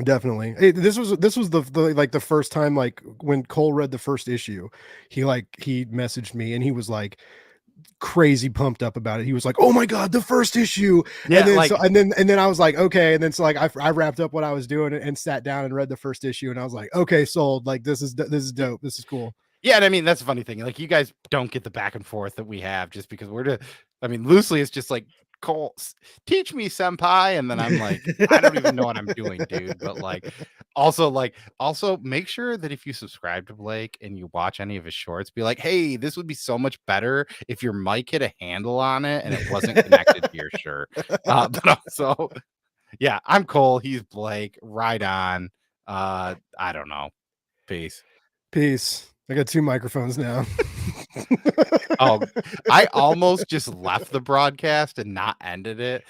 Definitely. This was the like the first time, like when Cole read the first issue, he messaged me and he was like crazy pumped up about it. He was like, "Oh my god, the first issue!" And Yeah, then like I was like, "Okay." And then so like I wrapped up what I was doing and sat down and read the first issue, and I was like, "Okay, sold. Like this is dope. This is cool." Yeah, and I mean, that's a funny thing. Like, you guys don't get the back and forth that we have just because loosely, it's just like, Cole, teach me, senpai. And then I'm like, I don't even know what I'm doing, dude. But also make sure that if you subscribe to Blake and you watch any of his shorts, be like, hey, this would be so much better if your mic had a handle on it and it wasn't connected to your shirt. But also, yeah, I'm Cole. He's Blake. Right on. I don't know. Peace. Peace. I got 2 microphones now. Oh, I almost just left the broadcast and not ended it.